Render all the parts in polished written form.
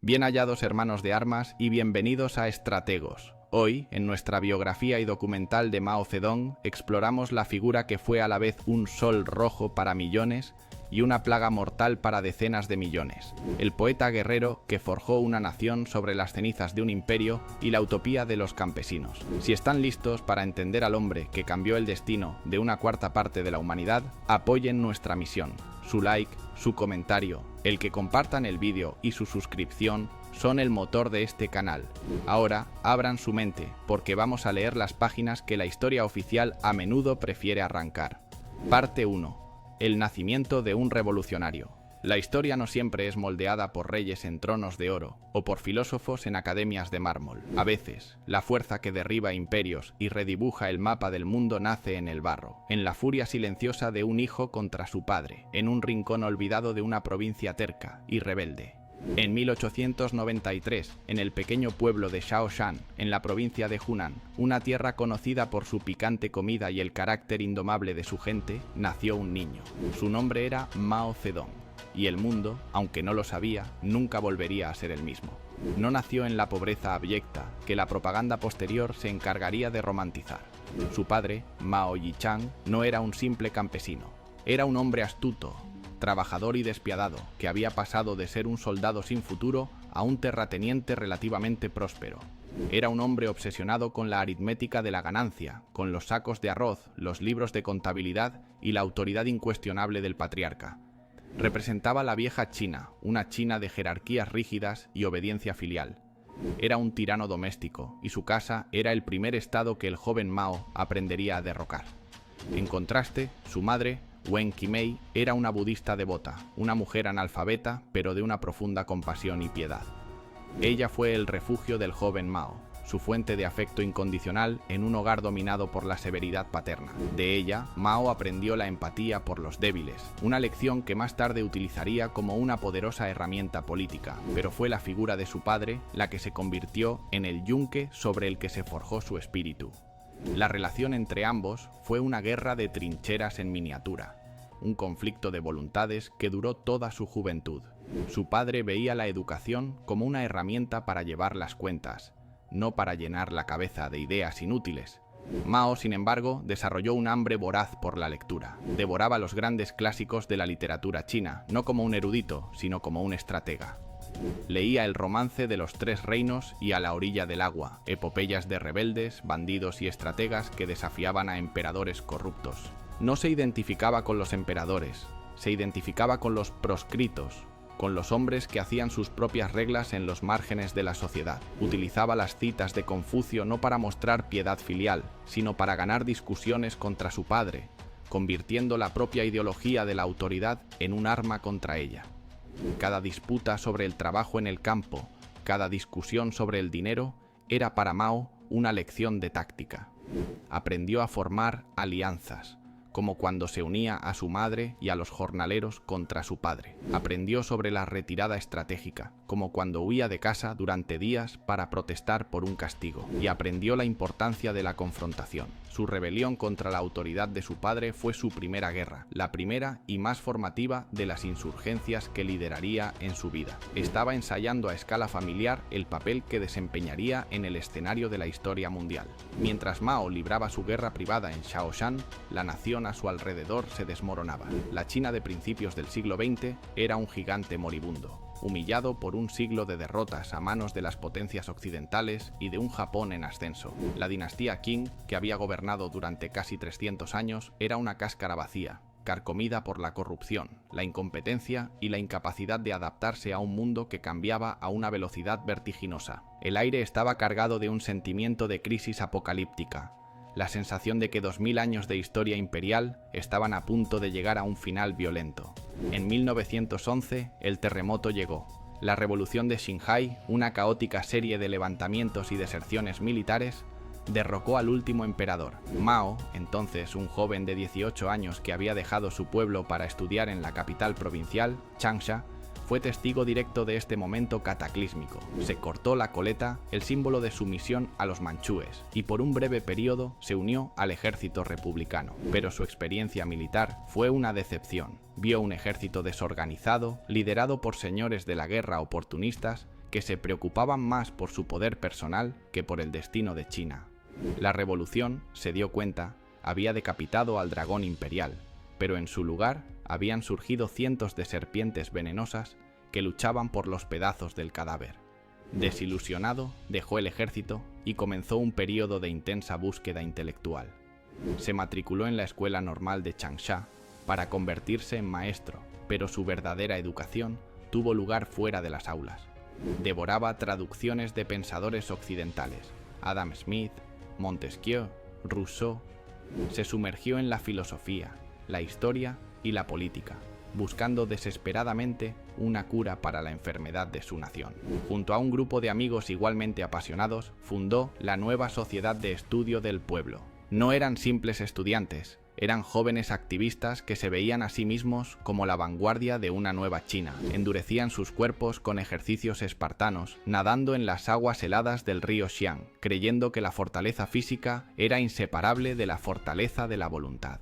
Bien hallados, hermanos de armas, y bienvenidos a Estrategos. Hoy, en nuestra biografía y documental de Mao Zedong, exploramos la figura que fue a la vez un sol rojo para millones y una plaga mortal para decenas de millones. El poeta guerrero que forjó una nación sobre las cenizas de un imperio y la utopía de los campesinos. Si están listos para entender al hombre que cambió el destino de una cuarta parte de la humanidad, apoyen nuestra misión. Su like, su comentario, el que compartan el vídeo y su suscripción son el motor de este canal. Ahora, abran su mente, porque vamos a leer las páginas que la historia oficial a menudo prefiere arrancar. Parte 1. El nacimiento de un revolucionario. La historia no siempre es moldeada por reyes en tronos de oro o por filósofos en academias de mármol. A veces, la fuerza que derriba imperios y redibuja el mapa del mundo nace en el barro, en la furia silenciosa de un hijo contra su padre, en un rincón olvidado de una provincia terca y rebelde. En 1893, en el pequeño pueblo de Shaoshan, en la provincia de Hunan, una tierra conocida por su picante comida y el carácter indomable de su gente, nació un niño. Su nombre era Mao Zedong, y el mundo, aunque no lo sabía, nunca volvería a ser el mismo. No nació en la pobreza abyecta que la propaganda posterior se encargaría de romantizar. Su padre, Mao Yichang, no era un simple campesino, era un hombre astuto, trabajador y despiadado, que había pasado de ser un soldado sin futuro a un terrateniente relativamente próspero. Era un hombre obsesionado con la aritmética de la ganancia, con los sacos de arroz, los libros de contabilidad y la autoridad incuestionable del patriarca. Representaba la vieja China, una China de jerarquías rígidas y obediencia filial. Era un tirano doméstico, y su casa era el primer estado que el joven Mao aprendería a derrocar. En contraste, su madre, Wen Qimei, era una budista devota, una mujer analfabeta, pero de una profunda compasión y piedad. Ella fue el refugio del joven Mao, su fuente de afecto incondicional en un hogar dominado por la severidad paterna. De ella, Mao aprendió la empatía por los débiles, una lección que más tarde utilizaría como una poderosa herramienta política, pero fue la figura de su padre la que se convirtió en el yunque sobre el que se forjó su espíritu. La relación entre ambos fue una guerra de trincheras en miniatura, un conflicto de voluntades que duró toda su juventud. Su padre veía la educación como una herramienta para llevar las cuentas, no para llenar la cabeza de ideas inútiles. Mao, sin embargo, desarrolló un hambre voraz por la lectura. Devoraba los grandes clásicos de la literatura china, no como un erudito, sino como un estratega. Leía el romance de los tres reinos y A la orilla del agua, epopeyas de rebeldes, bandidos y estrategas que desafiaban a emperadores corruptos. No se identificaba con los emperadores, se identificaba con los proscritos, con los hombres que hacían sus propias reglas en los márgenes de la sociedad. Utilizaba las citas de Confucio no para mostrar piedad filial, sino para ganar discusiones contra su padre, convirtiendo la propia ideología de la autoridad en un arma contra ella. Cada disputa sobre el trabajo en el campo, cada discusión sobre el dinero, era para Mao una lección de táctica. Aprendió a formar alianzas, como cuando se unía a su madre y a los jornaleros contra su padre. Aprendió sobre la retirada estratégica, como cuando huía de casa durante días para protestar por un castigo. Y aprendió la importancia de la confrontación. Su rebelión contra la autoridad de su padre fue su primera guerra, la primera y más formativa de las insurgencias que lideraría en su vida. Estaba ensayando a escala familiar el papel que desempeñaría en el escenario de la historia mundial. Mientras Mao libraba su guerra privada en Shaoshan, la nación a su alrededor se desmoronaba. La China de principios del siglo XX era un gigante moribundo, humillado por un siglo de derrotas a manos de las potencias occidentales y de un Japón en ascenso. La dinastía Qing, que había gobernado durante casi 300 años, era una cáscara vacía, carcomida por la corrupción, la incompetencia y la incapacidad de adaptarse a un mundo que cambiaba a una velocidad vertiginosa. El aire estaba cargado de un sentimiento de crisis apocalíptica, la sensación de que 2000 años de historia imperial estaban a punto de llegar a un final violento. En 1911, el terremoto llegó. La revolución de Xinhai, una caótica serie de levantamientos y deserciones militares, derrocó al último emperador. Mao, entonces un joven de 18 años que había dejado su pueblo para estudiar en la capital provincial, Changsha, fue testigo directo de este momento cataclísmico. Se cortó la coleta, el símbolo de sumisión a los manchúes, y por un breve periodo se unió al ejército republicano. Pero su experiencia militar fue una decepción. Vio un ejército desorganizado, liderado por señores de la guerra oportunistas, que se preocupaban más por su poder personal que por el destino de China. La revolución, se dio cuenta, había decapitado al dragón imperial, pero en su lugar habían surgido cientos de serpientes venenosas que luchaban por los pedazos del cadáver. Desilusionado, dejó el ejército y comenzó un período de intensa búsqueda intelectual. Se matriculó en la Escuela Normal de Changsha para convertirse en maestro, pero su verdadera educación tuvo lugar fuera de las aulas. Devoraba traducciones de pensadores occidentales, Adam Smith, Montesquieu, Rousseau. Se sumergió en la filosofía, la historia y la política, buscando desesperadamente una cura para la enfermedad de su nación. Junto a un grupo de amigos igualmente apasionados, fundó la nueva Sociedad de Estudio del Pueblo. No eran simples estudiantes, eran jóvenes activistas que se veían a sí mismos como la vanguardia de una nueva China. Endurecían sus cuerpos con ejercicios espartanos, nadando en las aguas heladas del río Xiang, creyendo que la fortaleza física era inseparable de la fortaleza de la voluntad.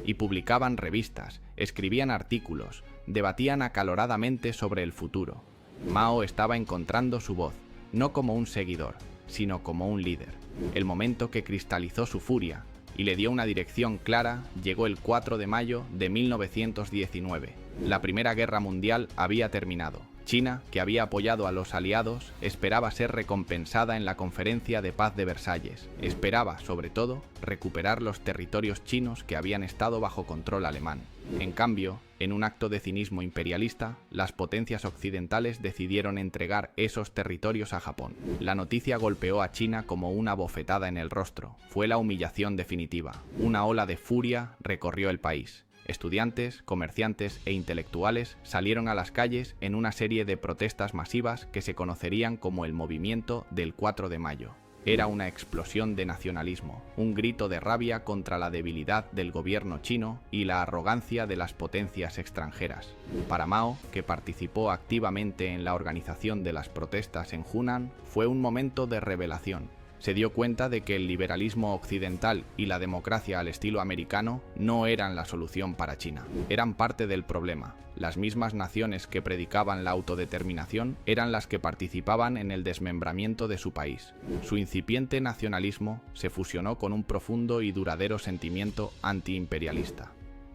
Y publicaban revistas, escribían artículos, debatían acaloradamente sobre el futuro. Mao estaba encontrando su voz, no como un seguidor, sino como un líder. El momento que cristalizó su furia y le dio una dirección clara llegó el 4 de mayo de 1919. La Primera Guerra Mundial había terminado. China, que había apoyado a los aliados, esperaba ser recompensada en la Conferencia de Paz de Versalles. Esperaba, sobre todo, recuperar los territorios chinos que habían estado bajo control alemán. En cambio, en un acto de cinismo imperialista, las potencias occidentales decidieron entregar esos territorios a Japón. La noticia golpeó a China como una bofetada en el rostro. Fue la humillación definitiva. Una ola de furia recorrió el país. Estudiantes, comerciantes e intelectuales salieron a las calles en una serie de protestas masivas que se conocerían como el movimiento del 4 de mayo. Era una explosión de nacionalismo, un grito de rabia contra la debilidad del gobierno chino y la arrogancia de las potencias extranjeras. Para Mao, que participó activamente en la organización de las protestas en Hunan, fue un momento de revelación. Se dio cuenta de que el liberalismo occidental y la democracia al estilo americano no eran la solución para China. Eran parte del problema. Las mismas naciones que predicaban la autodeterminación eran las que participaban en el desmembramiento de su país. Su incipiente nacionalismo se fusionó con un profundo y duradero sentimiento antiimperialista.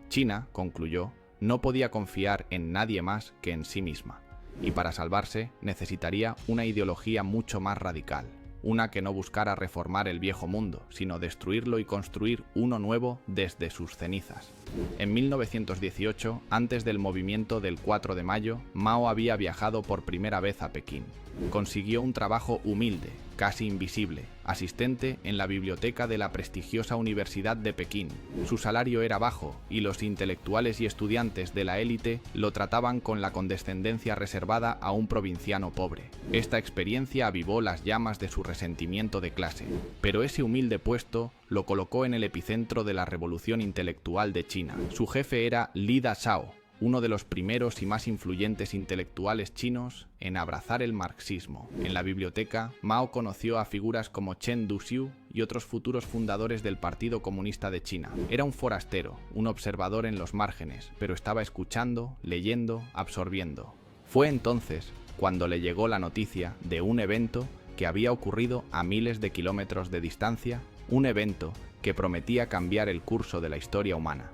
China, concluyó, no podía confiar en nadie más que en sí misma, y para salvarse necesitaría una ideología mucho más radical. Una que no buscara reformar el viejo mundo, sino destruirlo y construir uno nuevo desde sus cenizas. En 1918, antes del movimiento del 4 de mayo, Mao había viajado por primera vez a Pekín. Consiguió un trabajo humilde, casi invisible, asistente en la biblioteca de la prestigiosa Universidad de Pekín. Su salario era bajo y los intelectuales y estudiantes de la élite lo trataban con la condescendencia reservada a un provinciano pobre. Esta experiencia avivó las llamas de su resentimiento de clase, pero ese humilde puesto lo colocó en el epicentro de la revolución intelectual de China. Su jefe era Li Dazhao, uno de los primeros y más influyentes intelectuales chinos en abrazar el marxismo. En la biblioteca, Mao conoció a figuras como Chen Duxiu y otros futuros fundadores del Partido Comunista de China. Era un forastero, un observador en los márgenes, pero estaba escuchando, leyendo, absorbiendo. Fue entonces cuando le llegó la noticia de un evento que había ocurrido a miles de kilómetros de distancia, un evento que prometía cambiar el curso de la historia humana.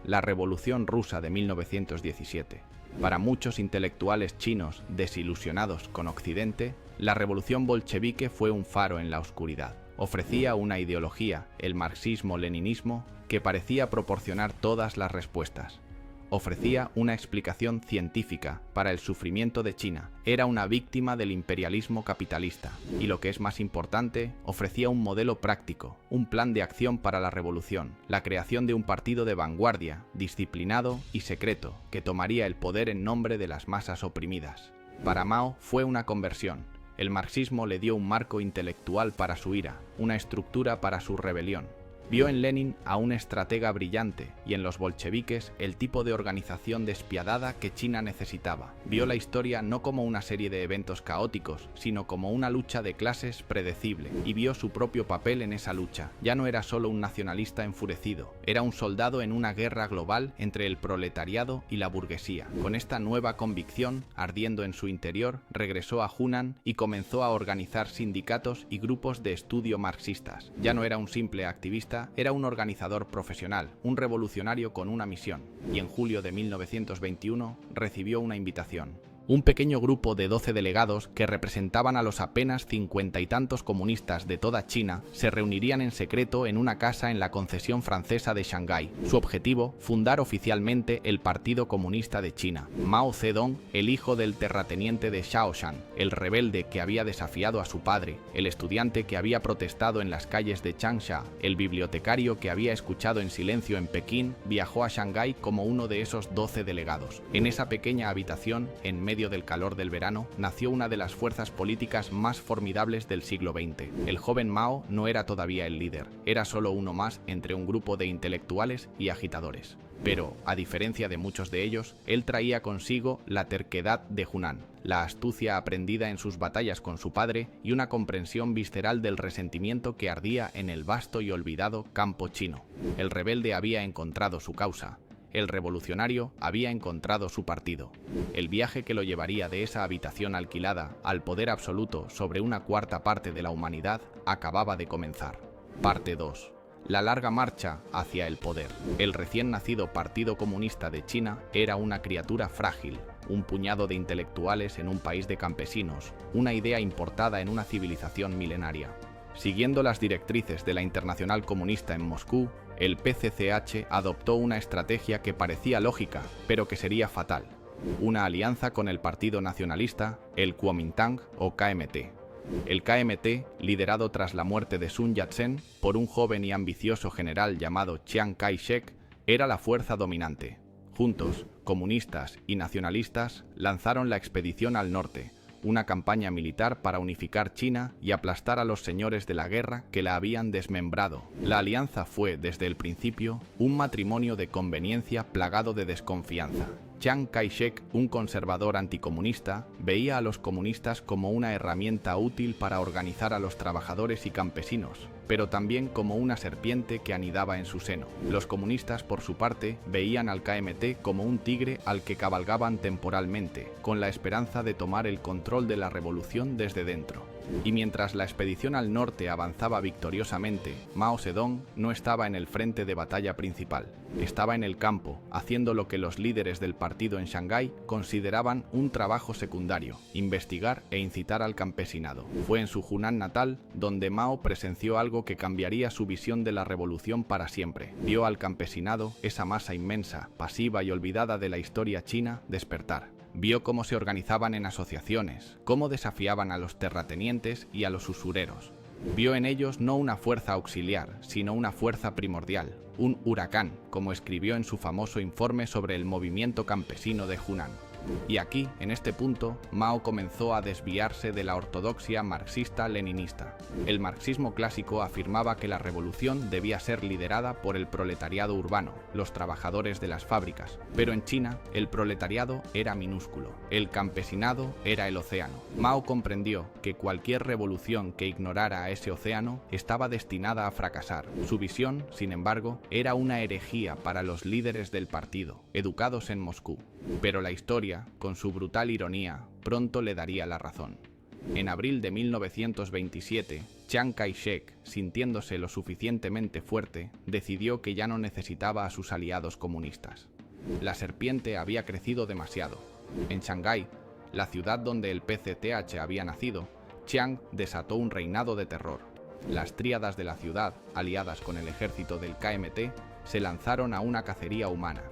La Revolución Rusa de 1917. Para muchos intelectuales chinos desilusionados con Occidente, la revolución bolchevique fue un faro en la oscuridad. Ofrecía una ideología, el marxismo-leninismo, que parecía proporcionar todas las respuestas. Ofrecía una explicación científica para el sufrimiento de China. Era una víctima del imperialismo capitalista. Y lo que es más importante, ofrecía un modelo práctico, un plan de acción para la revolución, la creación de un partido de vanguardia, disciplinado y secreto, que tomaría el poder en nombre de las masas oprimidas. Para Mao fue una conversión. El marxismo le dio un marco intelectual para su ira, una estructura para su rebelión. Vio en Lenin a un estratega brillante y en los bolcheviques el tipo de organización despiadada que China necesitaba. Vio la historia no como una serie de eventos caóticos, sino como una lucha de clases predecible, y vio su propio papel en esa lucha. Ya no era solo un nacionalista enfurecido, era un soldado en una guerra global entre el proletariado y la burguesía. Con esta nueva convicción, ardiendo en su interior, regresó a Hunan y comenzó a organizar sindicatos y grupos de estudio marxistas. Ya no era un simple activista, era un organizador profesional, un revolucionario con una misión, y en julio de 1921 recibió una invitación. Un pequeño grupo de 12 delegados que representaban a los apenas 50 y tantos comunistas de toda China se reunirían en secreto en una casa en la concesión francesa de Shanghái. Su objetivo, fundar oficialmente el Partido Comunista de China. Mao Zedong, el hijo del terrateniente de Shaoshan, el rebelde que había desafiado a su padre, el estudiante que había protestado en las calles de Changsha, el bibliotecario que había escuchado en silencio en Pekín, viajó a Shanghái como uno de esos 12 delegados. En esa pequeña habitación, en medio del calor del verano, nació una de las fuerzas políticas más formidables del siglo XX. El joven Mao no era todavía el líder, era solo uno más entre un grupo de intelectuales y agitadores. Pero, a diferencia de muchos de ellos, él traía consigo la terquedad de Hunan, la astucia aprendida en sus batallas con su padre y una comprensión visceral del resentimiento que ardía en el vasto y olvidado campo chino. El rebelde había encontrado su causa. El revolucionario había encontrado su partido. El viaje que lo llevaría de esa habitación alquilada al poder absoluto sobre una cuarta parte de la humanidad acababa de comenzar. Parte 2. La larga marcha hacia el poder. El recién nacido Partido Comunista de China era una criatura frágil, un puñado de intelectuales en un país de campesinos, una idea importada en una civilización milenaria. Siguiendo las directrices de la Internacional Comunista en Moscú, el PCCH adoptó una estrategia que parecía lógica, pero que sería fatal. Una alianza con el Partido Nacionalista, el Kuomintang o KMT. El KMT, liderado tras la muerte de Sun Yat-sen por un joven y ambicioso general llamado Chiang Kai-shek, era la fuerza dominante. Juntos, comunistas y nacionalistas lanzaron la expedición al norte, una campaña militar para unificar China y aplastar a los señores de la guerra que la habían desmembrado. La alianza fue, desde el principio, un matrimonio de conveniencia plagado de desconfianza. Chiang Kai-shek, un conservador anticomunista, veía a los comunistas como una herramienta útil para organizar a los trabajadores y campesinos, pero también como una serpiente que anidaba en su seno. Los comunistas, por su parte, veían al KMT como un tigre al que cabalgaban temporalmente, con la esperanza de tomar el control de la revolución desde dentro. Y mientras la expedición al norte avanzaba victoriosamente, Mao Zedong no estaba en el frente de batalla principal. Estaba en el campo, haciendo lo que los líderes del partido en Shanghái consideraban un trabajo secundario: investigar e incitar al campesinado. Fue en su Hunan natal donde Mao presenció algo que cambiaría su visión de la revolución para siempre. Vio al campesinado, esa masa inmensa, pasiva y olvidada de la historia china, despertar. Vio cómo se organizaban en asociaciones, cómo desafiaban a los terratenientes y a los usureros. Vio en ellos no una fuerza auxiliar, sino una fuerza primordial, un huracán, como escribió en su famoso informe sobre el movimiento campesino de Hunan. Y aquí, en este punto, Mao comenzó a desviarse de la ortodoxia marxista-leninista. El marxismo clásico afirmaba que la revolución debía ser liderada por el proletariado urbano, los trabajadores de las fábricas. Pero en China, el proletariado era minúsculo, el campesinado era el océano. Mao comprendió que cualquier revolución que ignorara a ese océano estaba destinada a fracasar. Su visión, sin embargo, era una herejía para los líderes del partido, educados en Moscú. Pero la historia, con su brutal ironía, pronto le daría la razón. En abril de 1927, Chiang Kai-shek, sintiéndose lo suficientemente fuerte, decidió que ya no necesitaba a sus aliados comunistas. La serpiente había crecido demasiado. En Shanghái, la ciudad donde el PCTH había nacido, Chiang desató un reinado de terror. Las tríadas de la ciudad, aliadas con el ejército del KMT, se lanzaron a una cacería humana.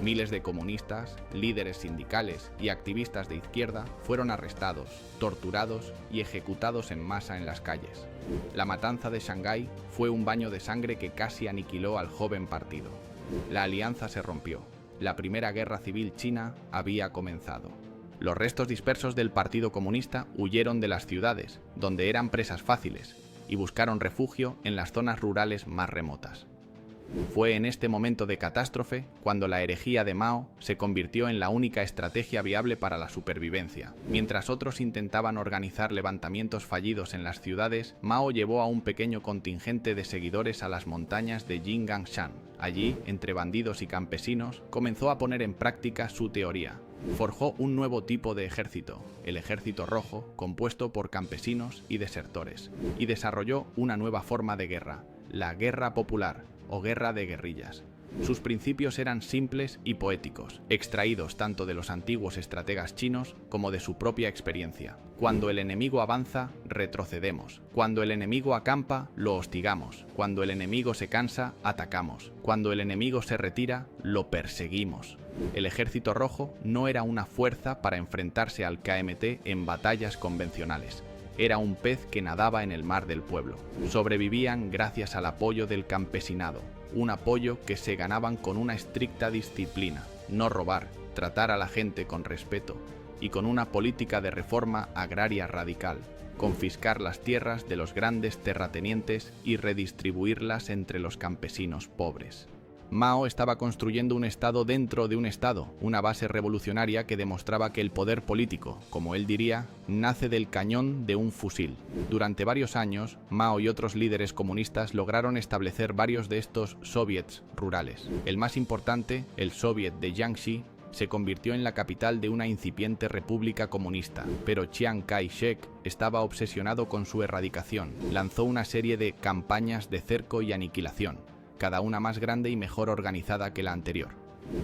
Miles de comunistas, líderes sindicales y activistas de izquierda fueron arrestados, torturados y ejecutados en masa en las calles. La matanza de Shanghái fue un baño de sangre que casi aniquiló al joven partido. La alianza se rompió. La primera guerra civil china había comenzado. Los restos dispersos del Partido Comunista huyeron de las ciudades, donde eran presas fáciles, y buscaron refugio en las zonas rurales más remotas. Fue en este momento de catástrofe cuando la herejía de Mao se convirtió en la única estrategia viable para la supervivencia. Mientras otros intentaban organizar levantamientos fallidos en las ciudades, Mao llevó a un pequeño contingente de seguidores a las montañas de Jinggangshan. Allí, entre bandidos y campesinos, comenzó a poner en práctica su teoría. Forjó un nuevo tipo de ejército, el Ejército Rojo, compuesto por campesinos y desertores, y desarrolló una nueva forma de guerra, la guerra popular, o guerra de guerrillas. Sus principios eran simples y poéticos, extraídos tanto de los antiguos estrategas chinos como de su propia experiencia. Cuando el enemigo avanza, retrocedemos. Cuando el enemigo acampa, lo hostigamos. Cuando el enemigo se cansa, atacamos. Cuando el enemigo se retira, lo perseguimos. El Ejército Rojo no era una fuerza para enfrentarse al KMT en batallas convencionales. Era un pez que nadaba en el mar del pueblo. Sobrevivían gracias al apoyo del campesinado, un apoyo que se ganaban con una estricta disciplina, no robar, tratar a la gente con respeto y con una política de reforma agraria radical, confiscar las tierras de los grandes terratenientes y redistribuirlas entre los campesinos pobres. Mao estaba construyendo un Estado dentro de un Estado, una base revolucionaria que demostraba que el poder político, como él diría, nace del cañón de un fusil. Durante varios años, Mao y otros líderes comunistas lograron establecer varios de estos soviets rurales. El más importante, el soviet de Jiangxi, se convirtió en la capital de una incipiente república comunista, pero Chiang Kai-shek estaba obsesionado con su erradicación. Lanzó una serie de campañas de cerco y aniquilación, cada una más grande y mejor organizada que la anterior.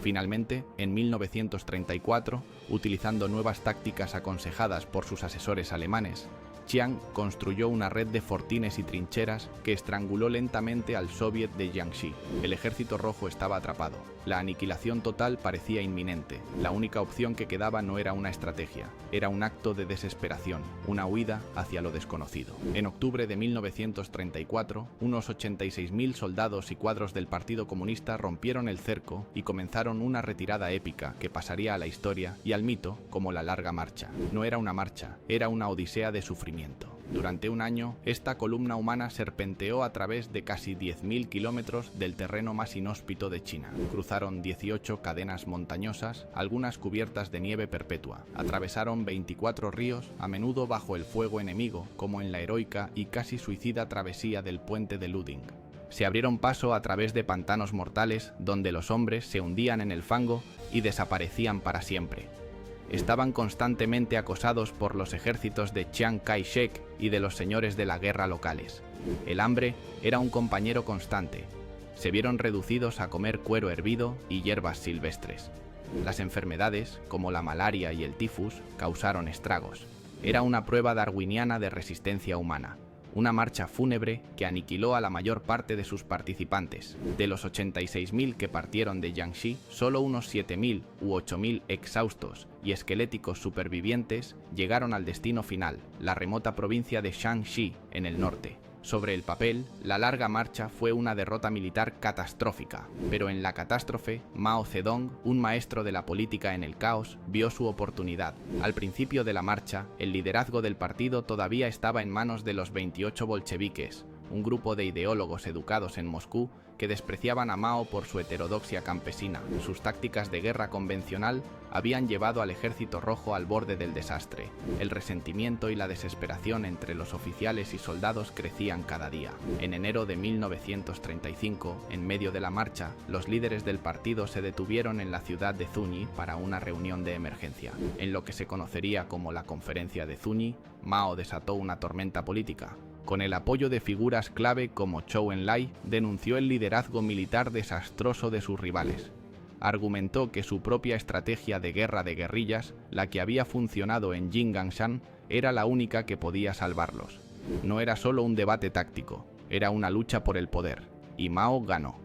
Finalmente, en 1934, utilizando nuevas tácticas aconsejadas por sus asesores alemanes, Chiang construyó una red de fortines y trincheras que estranguló lentamente al soviet de Jiangxi. El Ejército Rojo estaba atrapado. La aniquilación total parecía inminente. La única opción que quedaba no era una estrategia, era un acto de desesperación, una huida hacia lo desconocido. En octubre de 1934, unos 86.000 soldados y cuadros del Partido Comunista rompieron el cerco y comenzaron una retirada épica que pasaría a la historia y al mito como la Larga Marcha. No era una marcha, era una odisea de sufrimiento. Durante un año, esta columna humana serpenteó a través de casi 10.000 kilómetros del terreno más inhóspito de China. Cruzaron 18 cadenas montañosas, algunas cubiertas de nieve perpetua. Atravesaron 24 ríos, a menudo bajo el fuego enemigo, como en la heroica y casi suicida travesía del puente de Luding. Se abrieron paso a través de pantanos mortales donde los hombres se hundían en el fango y desaparecían para siempre. Estaban constantemente acosados por los ejércitos de Chiang Kai-shek y de los señores de la guerra locales. El hambre era un compañero constante. Se vieron reducidos a comer cuero hervido y hierbas silvestres. Las enfermedades, como la malaria y el tifus, causaron estragos. Era una prueba darwiniana de resistencia humana. Una marcha fúnebre que aniquiló a la mayor parte de sus participantes. De los 86.000 que partieron de Jiangxi, solo unos 7.000 u 8.000 exhaustos y esqueléticos supervivientes llegaron al destino final, la remota provincia de Shanxi, en el norte. Sobre el papel, la Larga Marcha fue una derrota militar catastrófica, pero en la catástrofe, Mao Zedong, un maestro de la política en el caos, vio su oportunidad. Al principio de la marcha, el liderazgo del partido todavía estaba en manos de los 28 bolcheviques, un grupo de ideólogos educados en Moscú que despreciaban a Mao por su heterodoxia campesina. Sus tácticas de guerra convencional habían llevado al Ejército Rojo al borde del desastre. El resentimiento y la desesperación entre los oficiales y soldados crecían cada día. En enero de 1935, en medio de la marcha, los líderes del partido se detuvieron en la ciudad de Zunyi para una reunión de emergencia. En lo que se conocería como la Conferencia de Zunyi, Mao desató una tormenta política. Con el apoyo de figuras clave como Zhou Enlai, denunció el liderazgo militar desastroso de sus rivales. Argumentó que su propia estrategia de guerra de guerrillas, la que había funcionado en Jinggangshan, era la única que podía salvarlos. No era solo un debate táctico, era una lucha por el poder, y Mao ganó.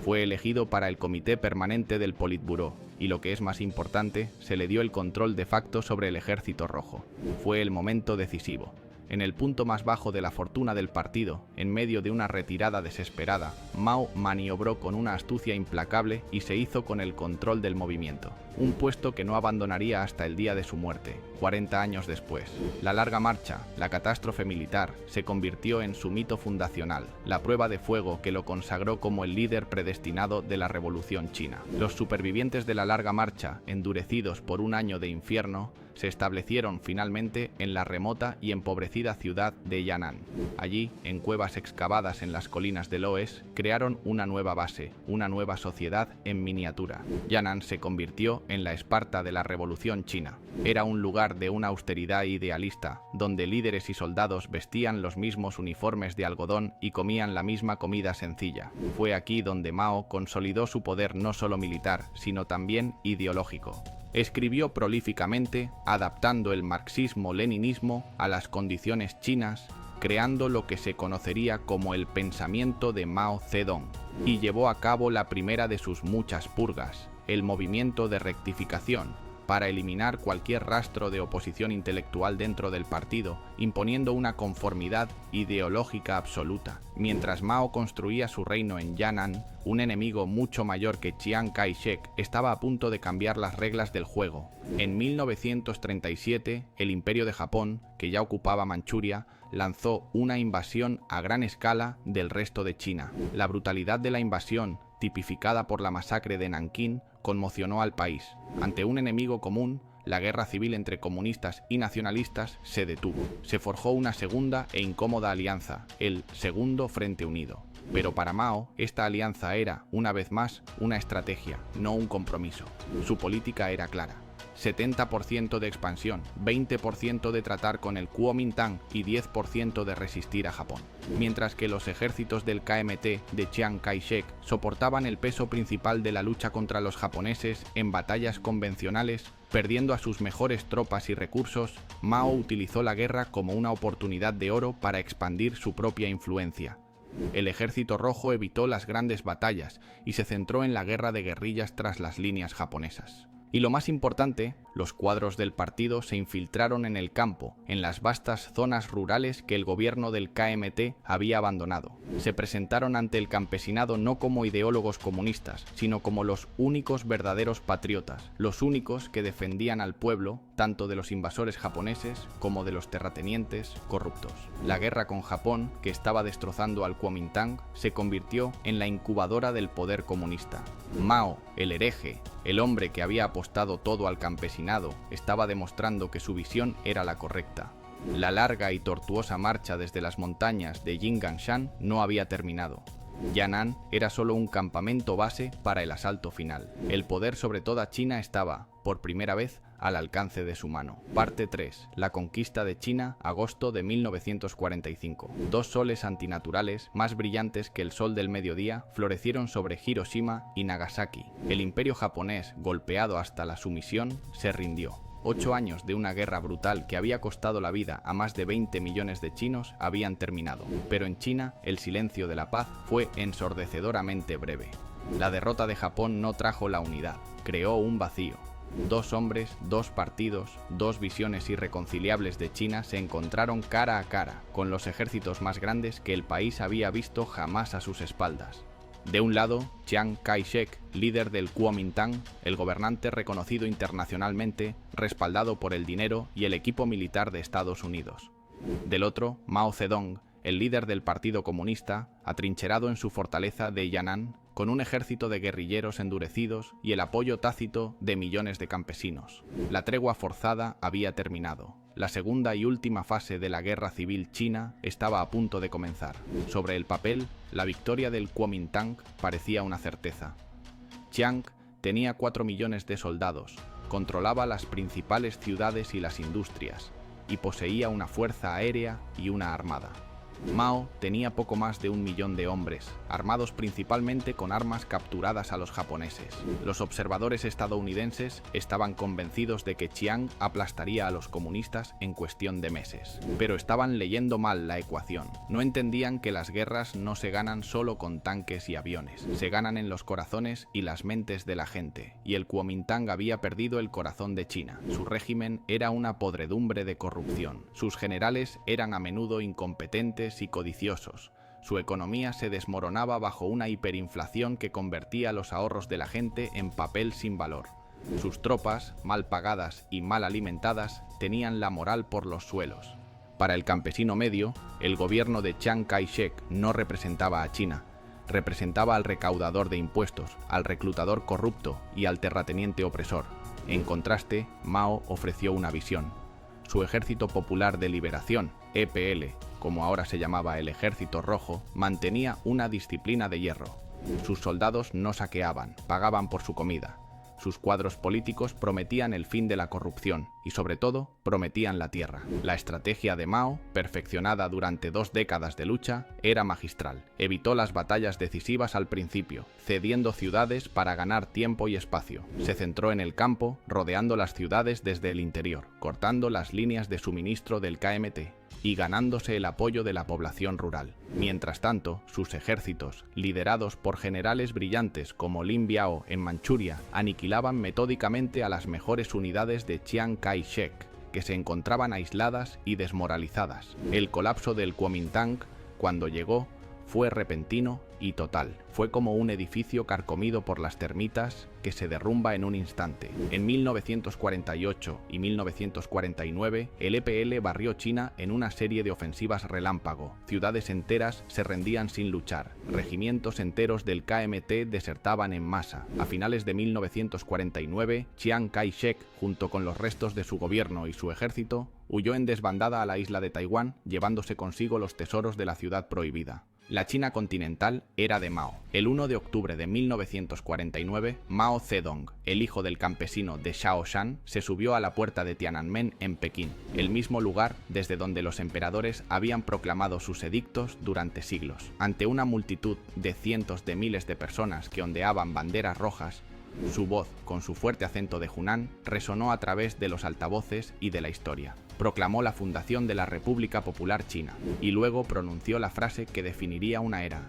Fue elegido para el Comité Permanente del Politburó, y lo que es más importante, se le dio el control de facto sobre el Ejército Rojo. Fue el momento decisivo. En el punto más bajo de la fortuna del partido, en medio de una retirada desesperada, Mao maniobró con una astucia implacable y se hizo con el control del movimiento, un puesto que no abandonaría hasta el día de su muerte, 40 años después. La larga marcha, la catástrofe militar, se convirtió en su mito fundacional, la prueba de fuego que lo consagró como el líder predestinado de la Revolución China. Los supervivientes de la larga marcha, endurecidos por un año de infierno, se establecieron finalmente en la remota y empobrecida ciudad de Yan'an. Allí, en cuevas excavadas en las colinas de Loess, crearon una nueva base, una nueva sociedad en miniatura. Yan'an se convirtió en la Esparta de la Revolución China. Era un lugar de una austeridad idealista, donde líderes y soldados vestían los mismos uniformes de algodón y comían la misma comida sencilla. Fue aquí donde Mao consolidó su poder no solo militar, sino también ideológico. Escribió prolíficamente, adaptando el marxismo-leninismo a las condiciones chinas, creando lo que se conocería como el pensamiento de Mao Zedong, y llevó a cabo la primera de sus muchas purgas, el movimiento de rectificación, para eliminar cualquier rastro de oposición intelectual dentro del partido, imponiendo una conformidad ideológica absoluta. Mientras Mao construía su reino en Yan'an, un enemigo mucho mayor que Chiang Kai-shek estaba a punto de cambiar las reglas del juego. En 1937, el Imperio de Japón, que ya ocupaba Manchuria, lanzó una invasión a gran escala del resto de China. La brutalidad de la invasión, tipificada por la masacre de Nankín, conmocionó al país. Ante un enemigo común, la guerra civil entre comunistas y nacionalistas se detuvo. Se forjó una segunda e incómoda alianza, el Segundo Frente Unido. Pero para Mao, esta alianza era, una vez más, una estrategia, no un compromiso. Su política era clara: 70% de expansión, 20% de tratar con el Kuomintang y 10% de resistir a Japón. Mientras que los ejércitos del KMT de Chiang Kai-shek soportaban el peso principal de la lucha contra los japoneses en batallas convencionales, perdiendo a sus mejores tropas y recursos, Mao utilizó la guerra como una oportunidad de oro para expandir su propia influencia. El Ejército Rojo evitó las grandes batallas y se centró en la guerra de guerrillas tras las líneas japonesas. Y lo más importante, los cuadros del partido se infiltraron en el campo, en las vastas zonas rurales que el gobierno del KMT había abandonado. Se presentaron ante el campesinado no como ideólogos comunistas, sino como los únicos verdaderos patriotas, los únicos que defendían al pueblo, tanto de los invasores japoneses como de los terratenientes corruptos. La guerra con Japón, que estaba destrozando al Kuomintang, se convirtió en la incubadora del poder comunista. Mao, el hereje, el hombre que había apostado todo al campesinado, estaba demostrando que su visión era la correcta. La larga y tortuosa marcha desde las montañas de Jingganshan no había terminado. Yan'an era solo un campamento base para el asalto final. El poder sobre toda China estaba, por primera vez, al alcance de su mano. Parte 3. La conquista de China, agosto de 1945. Dos soles antinaturales, más brillantes que el sol del mediodía, florecieron sobre Hiroshima y Nagasaki. El imperio japonés, golpeado hasta la sumisión, se rindió. 8 años de una guerra brutal que había costado la vida a más de 20 millones de chinos habían terminado, pero en China el silencio de la paz fue ensordecedoramente breve. La derrota de Japón no trajo la unidad, creó un vacío. Dos hombres, dos partidos, dos visiones irreconciliables de China se encontraron cara a cara, con los ejércitos más grandes que el país había visto jamás a sus espaldas. De un lado, Chiang Kai-shek, líder del Kuomintang, el gobernante reconocido internacionalmente, respaldado por el dinero y el equipo militar de Estados Unidos. Del otro, Mao Zedong, el líder del Partido Comunista, atrincherado en su fortaleza de Yan'an, con un ejército de guerrilleros endurecidos y el apoyo tácito de millones de campesinos. La tregua forzada había terminado. La segunda y última fase de la guerra civil china estaba a punto de comenzar. Sobre el papel, la victoria del Kuomintang parecía una certeza. Chiang tenía 4 millones de soldados, controlaba las principales ciudades y las industrias, y poseía una fuerza aérea y una armada. Mao tenía poco más de 1 millón de hombres, armados principalmente con armas capturadas a los japoneses. Los observadores estadounidenses estaban convencidos de que Chiang aplastaría a los comunistas en cuestión de meses, pero estaban leyendo mal la ecuación. No entendían que las guerras no se ganan solo con tanques y aviones, se ganan en los corazones y las mentes de la gente, y el Kuomintang había perdido el corazón de China. Su régimen era una podredumbre de corrupción. Sus generales eran a menudo incompetentes y codiciosos. Su economía se desmoronaba bajo una hiperinflación que convertía los ahorros de la gente en papel sin valor. Sus tropas, mal pagadas y mal alimentadas, tenían la moral por los suelos. Para el campesino medio, el gobierno de Chiang Kai-shek no representaba a China, representaba al recaudador de impuestos, al reclutador corrupto y al terrateniente opresor. En contraste, Mao ofreció una visión. Su Ejército Popular de Liberación, EPL, como ahora se llamaba el Ejército Rojo, mantenía una disciplina de hierro. Sus soldados no saqueaban, pagaban por su comida. Sus cuadros políticos prometían el fin de la corrupción y, sobre todo, prometían la tierra. La estrategia de Mao, perfeccionada durante 2 décadas de lucha, era magistral. Evitó las batallas decisivas al principio, cediendo ciudades para ganar tiempo y espacio. Se centró en el campo, rodeando las ciudades desde el interior, cortando las líneas de suministro del KMT y ganándose el apoyo de la población rural. Mientras tanto, sus ejércitos, liderados por generales brillantes como Lin Biao en Manchuria, aniquilaban metódicamente a las mejores unidades de Chiang Kai-shek, que se encontraban aisladas y desmoralizadas. El colapso del Kuomintang, cuando llegó, fue repentino y total. Fue como un edificio carcomido por las termitas que se derrumba en un instante. En 1948 y 1949, el EPL barrió China en una serie de ofensivas relámpago. Ciudades enteras se rendían sin luchar. Regimientos enteros del KMT desertaban en masa. A finales de 1949, Chiang Kai-shek, junto con los restos de su gobierno y su ejército, huyó en desbandada a la isla de Taiwán, llevándose consigo los tesoros de la ciudad prohibida. La China continental era de Mao. El 1 de octubre de 1949, Mao Zedong, el hijo del campesino de Shaoshan, se subió a la puerta de Tiananmen en Pekín, el mismo lugar desde donde los emperadores habían proclamado sus edictos durante siglos. Ante una multitud de cientos de miles de personas que ondeaban banderas rojas, su voz, con su fuerte acento de Hunan, resonó a través de los altavoces y de la historia. Proclamó la fundación de la República Popular China y luego pronunció la frase que definiría una era: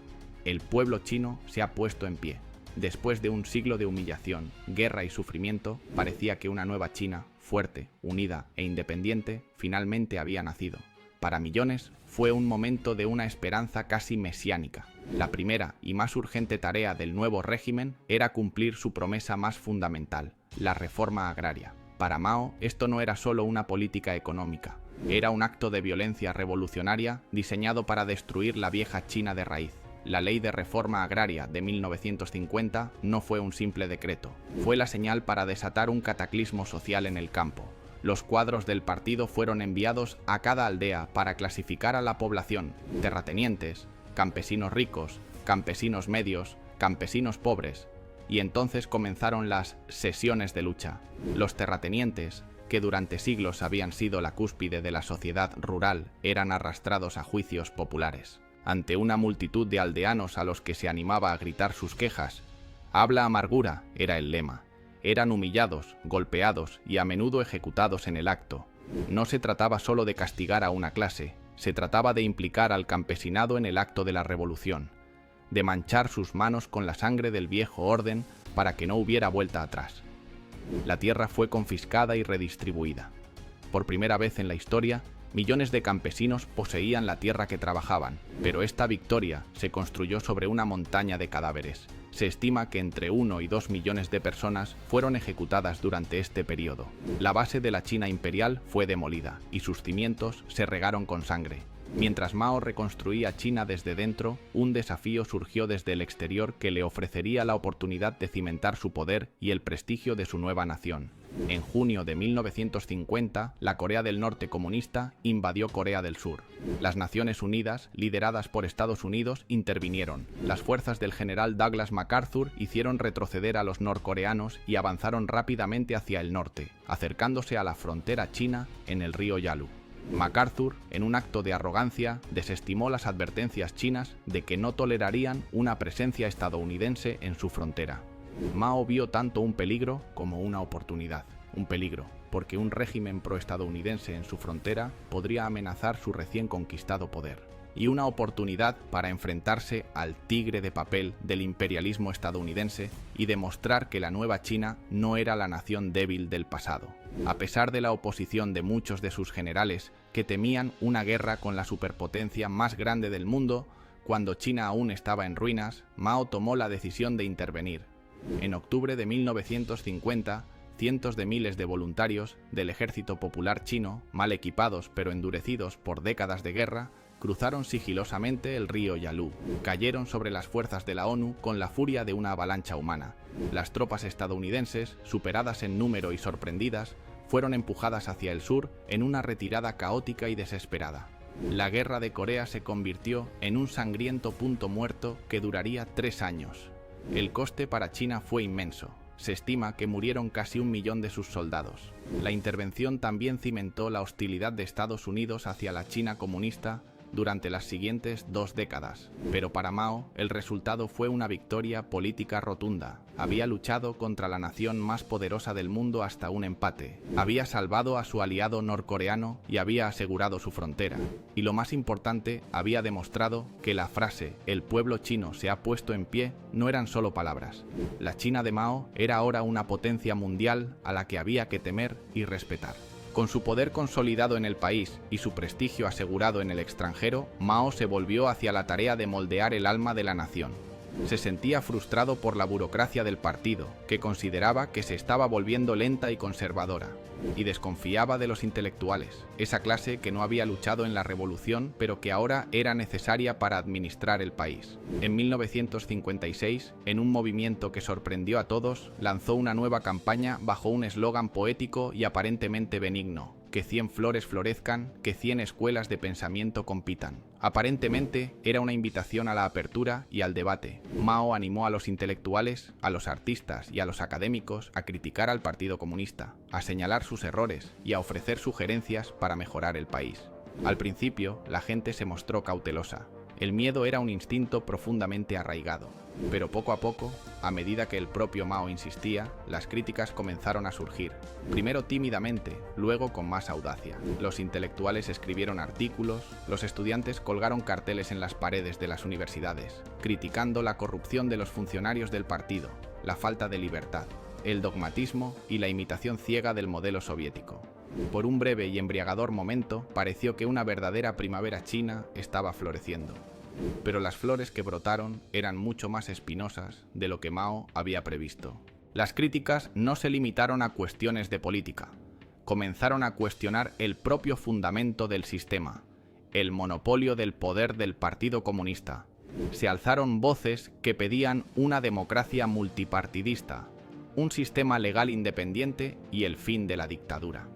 el pueblo chino se ha puesto en pie. Después de un siglo de humillación, guerra y sufrimiento, parecía que una nueva China, fuerte, unida e independiente, finalmente había nacido. Para millones, fue un momento de una esperanza casi mesiánica. La primera y más urgente tarea del nuevo régimen era cumplir su promesa más fundamental, la reforma agraria. Para Mao, esto no era solo una política económica, era un acto de violencia revolucionaria diseñado para destruir la vieja China de raíz. La Ley de Reforma Agraria de 1950 no fue un simple decreto, fue la señal para desatar un cataclismo social en el campo. Los cuadros del partido fueron enviados a cada aldea para clasificar a la población: terratenientes, campesinos ricos, campesinos medios, campesinos pobres. Y entonces comenzaron las sesiones de lucha. Los terratenientes, que durante siglos habían sido la cúspide de la sociedad rural, eran arrastrados a juicios populares. Ante una multitud de aldeanos a los que se animaba a gritar sus quejas, «Habla amargura» era el lema. Eran humillados, golpeados y a menudo ejecutados en el acto. No se trataba solo de castigar a una clase, se trataba de implicar al campesinado en el acto de la revolución, de manchar sus manos con la sangre del viejo orden para que no hubiera vuelta atrás. La tierra fue confiscada y redistribuida. Por primera vez en la historia, millones de campesinos poseían la tierra que trabajaban, pero esta victoria se construyó sobre una montaña de cadáveres. Se estima que entre 1 y 2 millones de personas fueron ejecutadas durante este periodo. La base de la China imperial fue demolida y sus cimientos se regaron con sangre. Mientras Mao reconstruía China desde dentro, un desafío surgió desde el exterior que le ofrecería la oportunidad de cimentar su poder y el prestigio de su nueva nación. En junio de 1950, la Corea del Norte comunista invadió Corea del Sur. Las Naciones Unidas, lideradas por Estados Unidos, intervinieron. Las fuerzas del general Douglas MacArthur hicieron retroceder a los norcoreanos y avanzaron rápidamente hacia el norte, acercándose a la frontera china en el río Yalu. MacArthur, en un acto de arrogancia, desestimó las advertencias chinas de que no tolerarían una presencia estadounidense en su frontera. Mao vio tanto un peligro como una oportunidad. Un peligro, porque un régimen proestadounidense en su frontera podría amenazar su recién conquistado poder. Y una oportunidad para enfrentarse al tigre de papel del imperialismo estadounidense y demostrar que la nueva China no era la nación débil del pasado. A pesar de la oposición de muchos de sus generales que temían una guerra con la superpotencia más grande del mundo, cuando China aún estaba en ruinas, Mao tomó la decisión de intervenir. En octubre de 1950, cientos de miles de voluntarios del Ejército Popular Chino, mal equipados pero endurecidos por décadas de guerra, cruzaron sigilosamente el río Yalu. Cayeron sobre las fuerzas de la ONU con la furia de una avalancha humana. Las tropas estadounidenses, superadas en número y sorprendidas, fueron empujadas hacia el sur en una retirada caótica y desesperada. La Guerra de Corea se convirtió en un sangriento punto muerto que duraría 3 años. El coste para China fue inmenso. Se estima que murieron casi 1 millón de sus soldados. La intervención también cimentó la hostilidad de Estados Unidos hacia la China comunista durante las siguientes 2 décadas. Pero para Mao, el resultado fue una victoria política rotunda. Había luchado contra la nación más poderosa del mundo hasta un empate. Había salvado a su aliado norcoreano y había asegurado su frontera. Y lo más importante, había demostrado que la frase «el pueblo chino se ha puesto en pie» no eran solo palabras. La China de Mao era ahora una potencia mundial a la que había que temer y respetar. Con su poder consolidado en el país y su prestigio asegurado en el extranjero, Mao se volvió hacia la tarea de moldear el alma de la nación. Se sentía frustrado por la burocracia del partido, que consideraba que se estaba volviendo lenta y conservadora, y desconfiaba de los intelectuales, esa clase que no había luchado en la revolución, pero que ahora era necesaria para administrar el país. En 1956, en un movimiento que sorprendió a todos, lanzó una nueva campaña bajo un eslogan poético y aparentemente benigno: que 100 flores florezcan, que 100 escuelas de pensamiento compitan. Aparentemente era una invitación a la apertura y al debate. Mao animó a los intelectuales, a los artistas y a los académicos a criticar al Partido Comunista, a señalar sus errores y a ofrecer sugerencias para mejorar el país. Al principio, la gente se mostró cautelosa. El miedo era un instinto profundamente arraigado. Pero poco a poco, a medida que el propio Mao insistía, las críticas comenzaron a surgir. Primero tímidamente, luego con más audacia. Los intelectuales escribieron artículos, los estudiantes colgaron carteles en las paredes de las universidades, criticando la corrupción de los funcionarios del partido, la falta de libertad, el dogmatismo y la imitación ciega del modelo soviético. Por un breve y embriagador momento, pareció que una verdadera primavera china estaba floreciendo. Pero las flores que brotaron eran mucho más espinosas de lo que Mao había previsto. Las críticas no se limitaron a cuestiones de política. Comenzaron a cuestionar el propio fundamento del sistema, el monopolio del poder del Partido Comunista. Se alzaron voces que pedían una democracia multipartidista, un sistema legal independiente y el fin de la dictadura.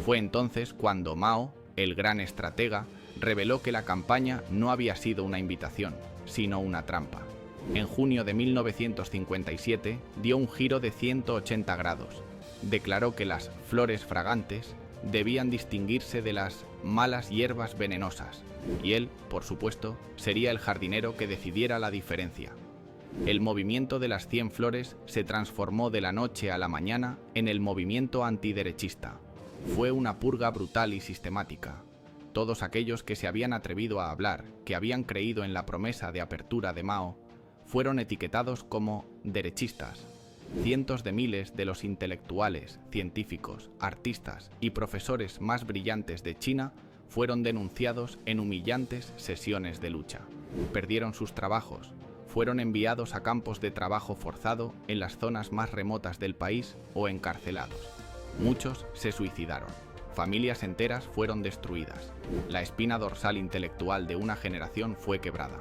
Fue entonces cuando Mao, el gran estratega, reveló que la campaña no había sido una invitación, sino una trampa. En junio de 1957 dio un giro de 180 grados. Declaró que las flores fragantes debían distinguirse de las malas hierbas venenosas, y él, por supuesto, sería el jardinero que decidiera la diferencia. El movimiento de las 100 flores se transformó de la noche a la mañana en el movimiento antiderechista. Fue una purga brutal y sistemática. Todos aquellos que se habían atrevido a hablar, que habían creído en la promesa de apertura de Mao, fueron etiquetados como derechistas. Cientos de miles de los intelectuales, científicos, artistas y profesores más brillantes de China fueron denunciados en humillantes sesiones de lucha. Perdieron sus trabajos, fueron enviados a campos de trabajo forzado en las zonas más remotas del país o encarcelados. Muchos se suicidaron. Familias enteras fueron destruidas. La espina dorsal intelectual de una generación fue quebrada.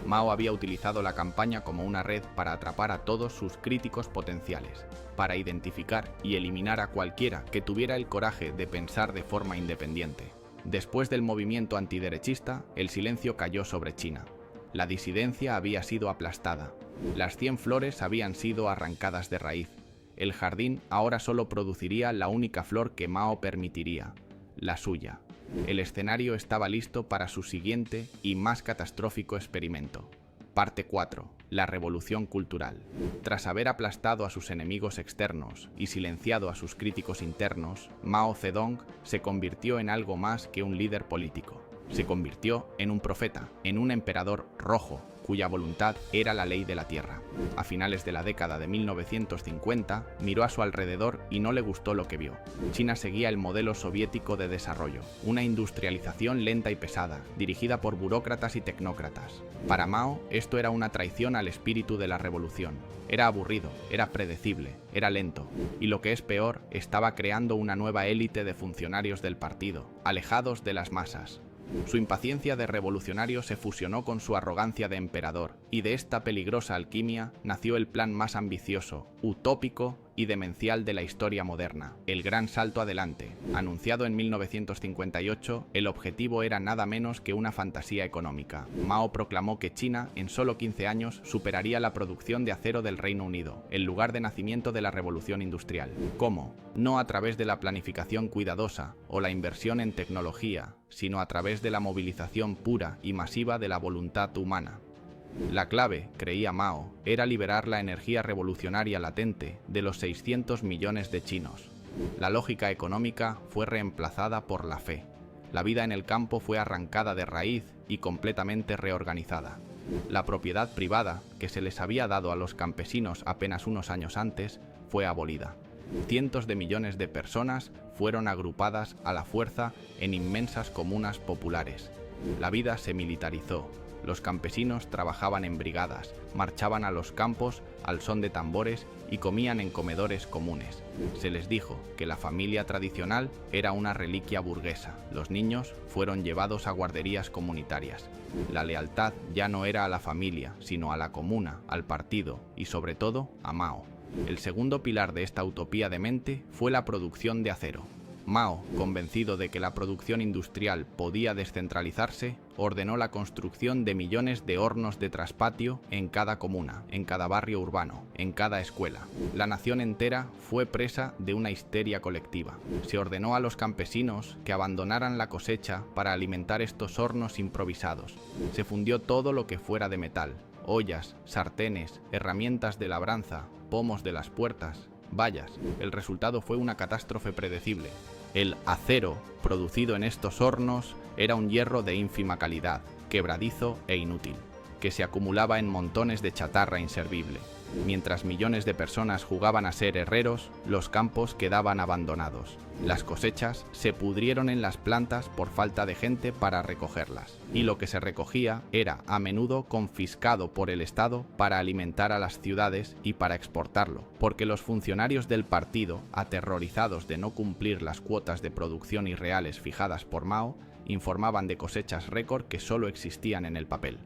Mao había utilizado la campaña como una red para atrapar a todos sus críticos potenciales, para identificar y eliminar a cualquiera que tuviera el coraje de pensar de forma independiente. Después del movimiento antiderechista, el silencio cayó sobre China. La disidencia había sido aplastada. Las 100 flores habían sido arrancadas de raíz. El jardín ahora solo produciría la única flor que Mao permitiría, la suya. El escenario estaba listo para su siguiente y más catastrófico experimento. Parte 4. La revolución cultural. Tras haber aplastado a sus enemigos externos y silenciado a sus críticos internos, Mao Zedong se convirtió en algo más que un líder político. Se convirtió en un profeta, en un emperador rojo, cuya voluntad era la ley de la tierra. A finales de la década de 1950, miró a su alrededor y no le gustó lo que vio. China seguía el modelo soviético de desarrollo, una industrialización lenta y pesada, dirigida por burócratas y tecnócratas. Para Mao, esto era una traición al espíritu de la revolución. Era aburrido, era predecible, era lento, y lo que es peor, estaba creando una nueva élite de funcionarios del partido, alejados de las masas. Su impaciencia de revolucionario se fusionó con su arrogancia de emperador, y de esta peligrosa alquimia nació el plan más ambicioso, utópico y demencial de la historia moderna, el Gran Salto Adelante. Anunciado en 1958, el objetivo era nada menos que una fantasía económica. Mao proclamó que China, en solo 15 años, superaría la producción de acero del Reino Unido, el lugar de nacimiento de la revolución industrial. ¿Cómo? No a través de la planificación cuidadosa o la inversión en tecnología, sino a través de la movilización pura y masiva de la voluntad humana. La clave, creía Mao, era liberar la energía revolucionaria latente de los 600 millones de chinos. La lógica económica fue reemplazada por la fe. La vida en el campo fue arrancada de raíz y completamente reorganizada. La propiedad privada, que se les había dado a los campesinos apenas unos años antes, fue abolida. Cientos de millones de personas fueron agrupadas a la fuerza en inmensas comunas populares. La vida se militarizó. Los campesinos trabajaban en brigadas, marchaban a los campos al son de tambores y comían en comedores comunes. Se les dijo que la familia tradicional era una reliquia burguesa. Los niños fueron llevados a guarderías comunitarias. La lealtad ya no era a la familia, sino a la comuna, al partido y sobre todo a Mao. El segundo pilar de esta utopía demente fue la producción de acero. Mao, convencido de que la producción industrial podía descentralizarse, ordenó la construcción de millones de hornos de traspatio en cada comuna, en cada barrio urbano, en cada escuela. La nación entera fue presa de una histeria colectiva. Se ordenó a los campesinos que abandonaran la cosecha para alimentar estos hornos improvisados. Se fundió todo lo que fuera de metal: ollas, sartenes, herramientas de labranza, pomos de las puertas, vallas. El resultado fue una catástrofe predecible. El acero producido en estos hornos era un hierro de ínfima calidad, quebradizo e inútil, que se acumulaba en montones de chatarra inservible. Mientras millones de personas jugaban a ser herreros, los campos quedaban abandonados. Las cosechas se pudrieron en las plantas por falta de gente para recogerlas, y lo que se recogía era a menudo confiscado por el Estado para alimentar a las ciudades y para exportarlo, porque los funcionarios del partido, aterrorizados de no cumplir las cuotas de producción irreales fijadas por Mao, informaban de cosechas récord que solo existían en el papel.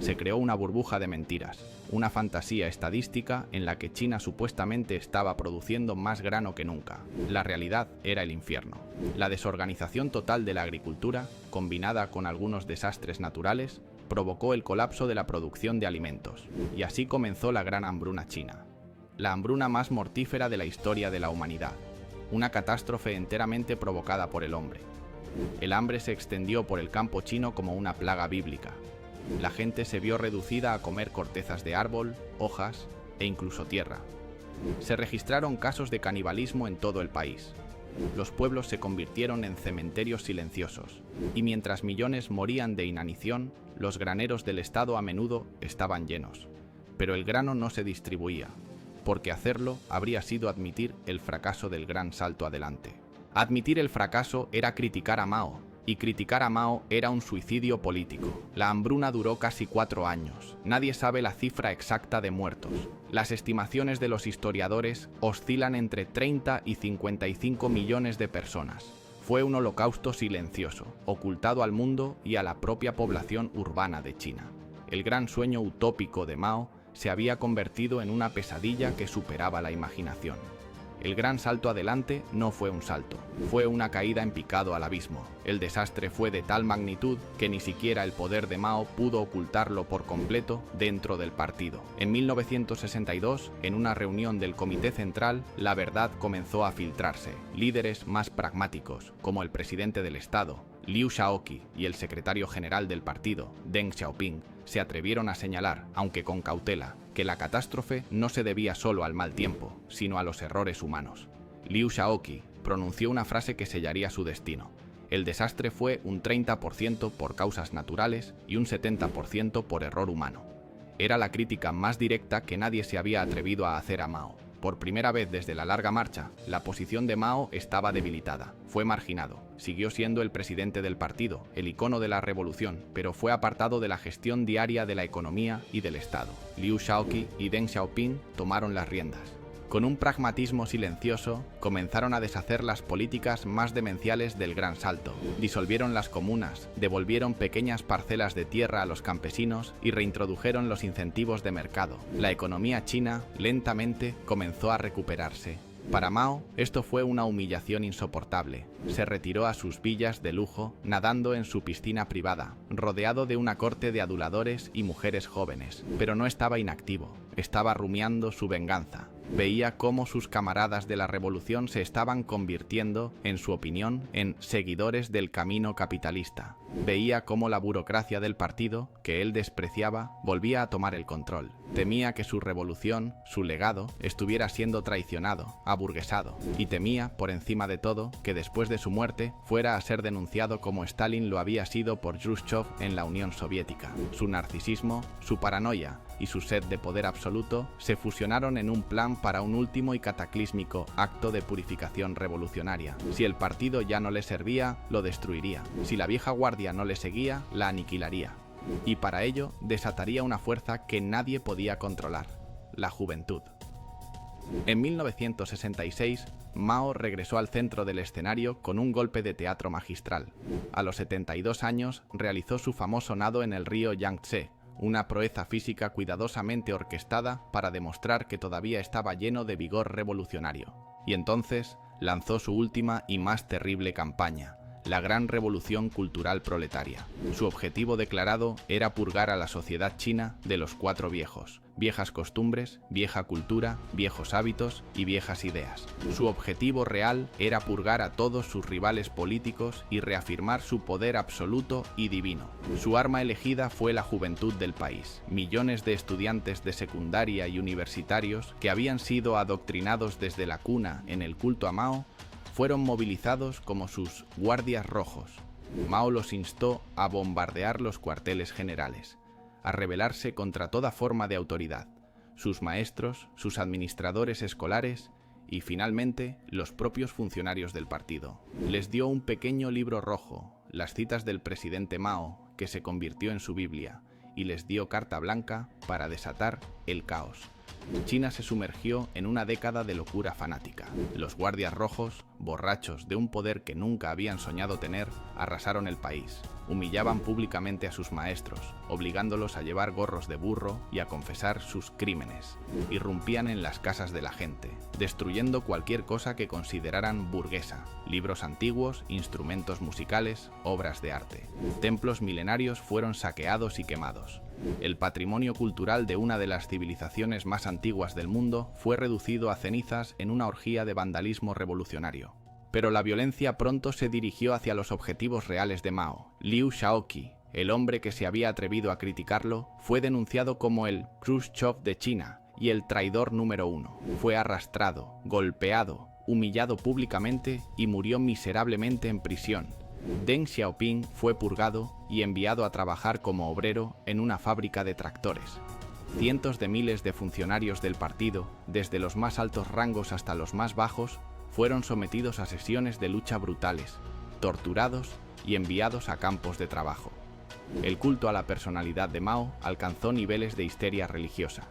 Se creó una burbuja de mentiras, una fantasía estadística en la que China supuestamente estaba produciendo más grano que nunca. La realidad era el infierno. La desorganización total de la agricultura, combinada con algunos desastres naturales, provocó el colapso de la producción de alimentos. Y así comenzó la Gran Hambruna China. La hambruna más mortífera de la historia de la humanidad. Una catástrofe enteramente provocada por el hombre. El hambre se extendió por el campo chino como una plaga bíblica. La gente se vio reducida a comer cortezas de árbol, hojas e incluso tierra. Se registraron casos de canibalismo en todo el país. Los pueblos se convirtieron en cementerios silenciosos, y mientras millones morían de inanición, los graneros del Estado a menudo estaban llenos. Pero el grano no se distribuía, porque hacerlo habría sido admitir el fracaso del Gran Salto Adelante. Admitir el fracaso era criticar a Mao, y criticar a Mao era un suicidio político. La hambruna duró casi 4 años. Nadie sabe la cifra exacta de muertos. Las estimaciones de los historiadores oscilan entre 30 y 55 millones de personas. Fue un holocausto silencioso, ocultado al mundo y a la propia población urbana de China. El gran sueño utópico de Mao se había convertido en una pesadilla que superaba la imaginación. El Gran Salto Adelante no fue un salto, fue una caída en picado al abismo. El desastre fue de tal magnitud que ni siquiera el poder de Mao pudo ocultarlo por completo dentro del partido. En 1962, en una reunión del Comité Central, la verdad comenzó a filtrarse. Líderes más pragmáticos, como el presidente del Estado, Liu Shaoqi y el secretario general del partido, Deng Xiaoping, se atrevieron a señalar, aunque con cautela, que la catástrofe no se debía solo al mal tiempo, sino a los errores humanos. Liu Shaoqi pronunció una frase que sellaría su destino. El desastre fue un 30% por causas naturales y un 70% por error humano. Era la crítica más directa que nadie se había atrevido a hacer a Mao. Por primera vez desde la larga marcha, la posición de Mao estaba debilitada. Fue marginado. Siguió siendo el presidente del partido, el icono de la revolución, pero fue apartado de la gestión diaria de la economía y del Estado. Liu Shaoqi y Deng Xiaoping tomaron las riendas. Con un pragmatismo silencioso, comenzaron a deshacer las políticas más demenciales del Gran Salto. Disolvieron las comunas, devolvieron pequeñas parcelas de tierra a los campesinos y reintrodujeron los incentivos de mercado. La economía china, lentamente, comenzó a recuperarse. Para Mao, esto fue una humillación insoportable. Se retiró a sus villas de lujo, nadando en su piscina privada, rodeado de una corte de aduladores y mujeres jóvenes. Pero no estaba inactivo, estaba rumiando su venganza. Veía cómo sus camaradas de la revolución se estaban convirtiendo, en su opinión, en seguidores del camino capitalista. Veía cómo la burocracia del partido, que él despreciaba, volvía a tomar el control. Temía que su revolución, su legado, estuviera siendo traicionado, aburguesado. Y temía, por encima de todo, que después de su muerte fuera a ser denunciado como Stalin lo había sido por Khrushchev en la Unión Soviética. Su narcisismo, su paranoia y su sed de poder absoluto se fusionaron en un plan para un último y cataclísmico acto de purificación revolucionaria. Si el partido ya no le servía, lo destruiría. Si la vieja guardia no le seguía, la aniquilaría. Y para ello desataría una fuerza que nadie podía controlar: la juventud. En 1966, Mao regresó al centro del escenario con un golpe de teatro magistral. A los 72 años realizó su famoso nado en el río Yangtze, una proeza física cuidadosamente orquestada para demostrar que todavía estaba lleno de vigor revolucionario. Y entonces lanzó su última y más terrible campaña: la gran revolución cultural proletaria. Su objetivo declarado era purgar a la sociedad china de los cuatro viejos: viejas costumbres, vieja cultura, viejos hábitos y viejas ideas. Su objetivo real era purgar a todos sus rivales políticos y reafirmar su poder absoluto y divino. Su arma elegida fue la juventud del país. Millones de estudiantes de secundaria y universitarios que habían sido adoctrinados desde la cuna en el culto a Mao fueron movilizados como sus guardias rojos. Mao los instó a bombardear los cuarteles generales, a rebelarse contra toda forma de autoridad, sus maestros, sus administradores escolares y, finalmente, los propios funcionarios del partido. Les dio un pequeño libro rojo, las citas del presidente Mao, que se convirtió en su Biblia, y les dio carta blanca para desatar el caos. China se sumergió en una década de locura fanática. Los guardias rojos, borrachos de un poder que nunca habían soñado tener, arrasaron el país. Humillaban públicamente a sus maestros, obligándolos a llevar gorros de burro y a confesar sus crímenes. Irrumpían en las casas de la gente, destruyendo cualquier cosa que consideraran burguesa: libros antiguos, instrumentos musicales, obras de arte. Templos milenarios fueron saqueados y quemados. El patrimonio cultural de una de las civilizaciones más antiguas del mundo fue reducido a cenizas en una orgía de vandalismo revolucionario. Pero la violencia pronto se dirigió hacia los objetivos reales de Mao. Liu Shaoqi, el hombre que se había atrevido a criticarlo, fue denunciado como el Khrushchev de China y el traidor número 1. Fue arrastrado, golpeado, humillado públicamente y murió miserablemente en prisión. Deng Xiaoping fue purgado y enviado a trabajar como obrero en una fábrica de tractores. Cientos de miles de funcionarios del partido, desde los más altos rangos hasta los más bajos, fueron sometidos a sesiones de lucha brutales, torturados y enviados a campos de trabajo. El culto a la personalidad de Mao alcanzó niveles de histeria religiosa.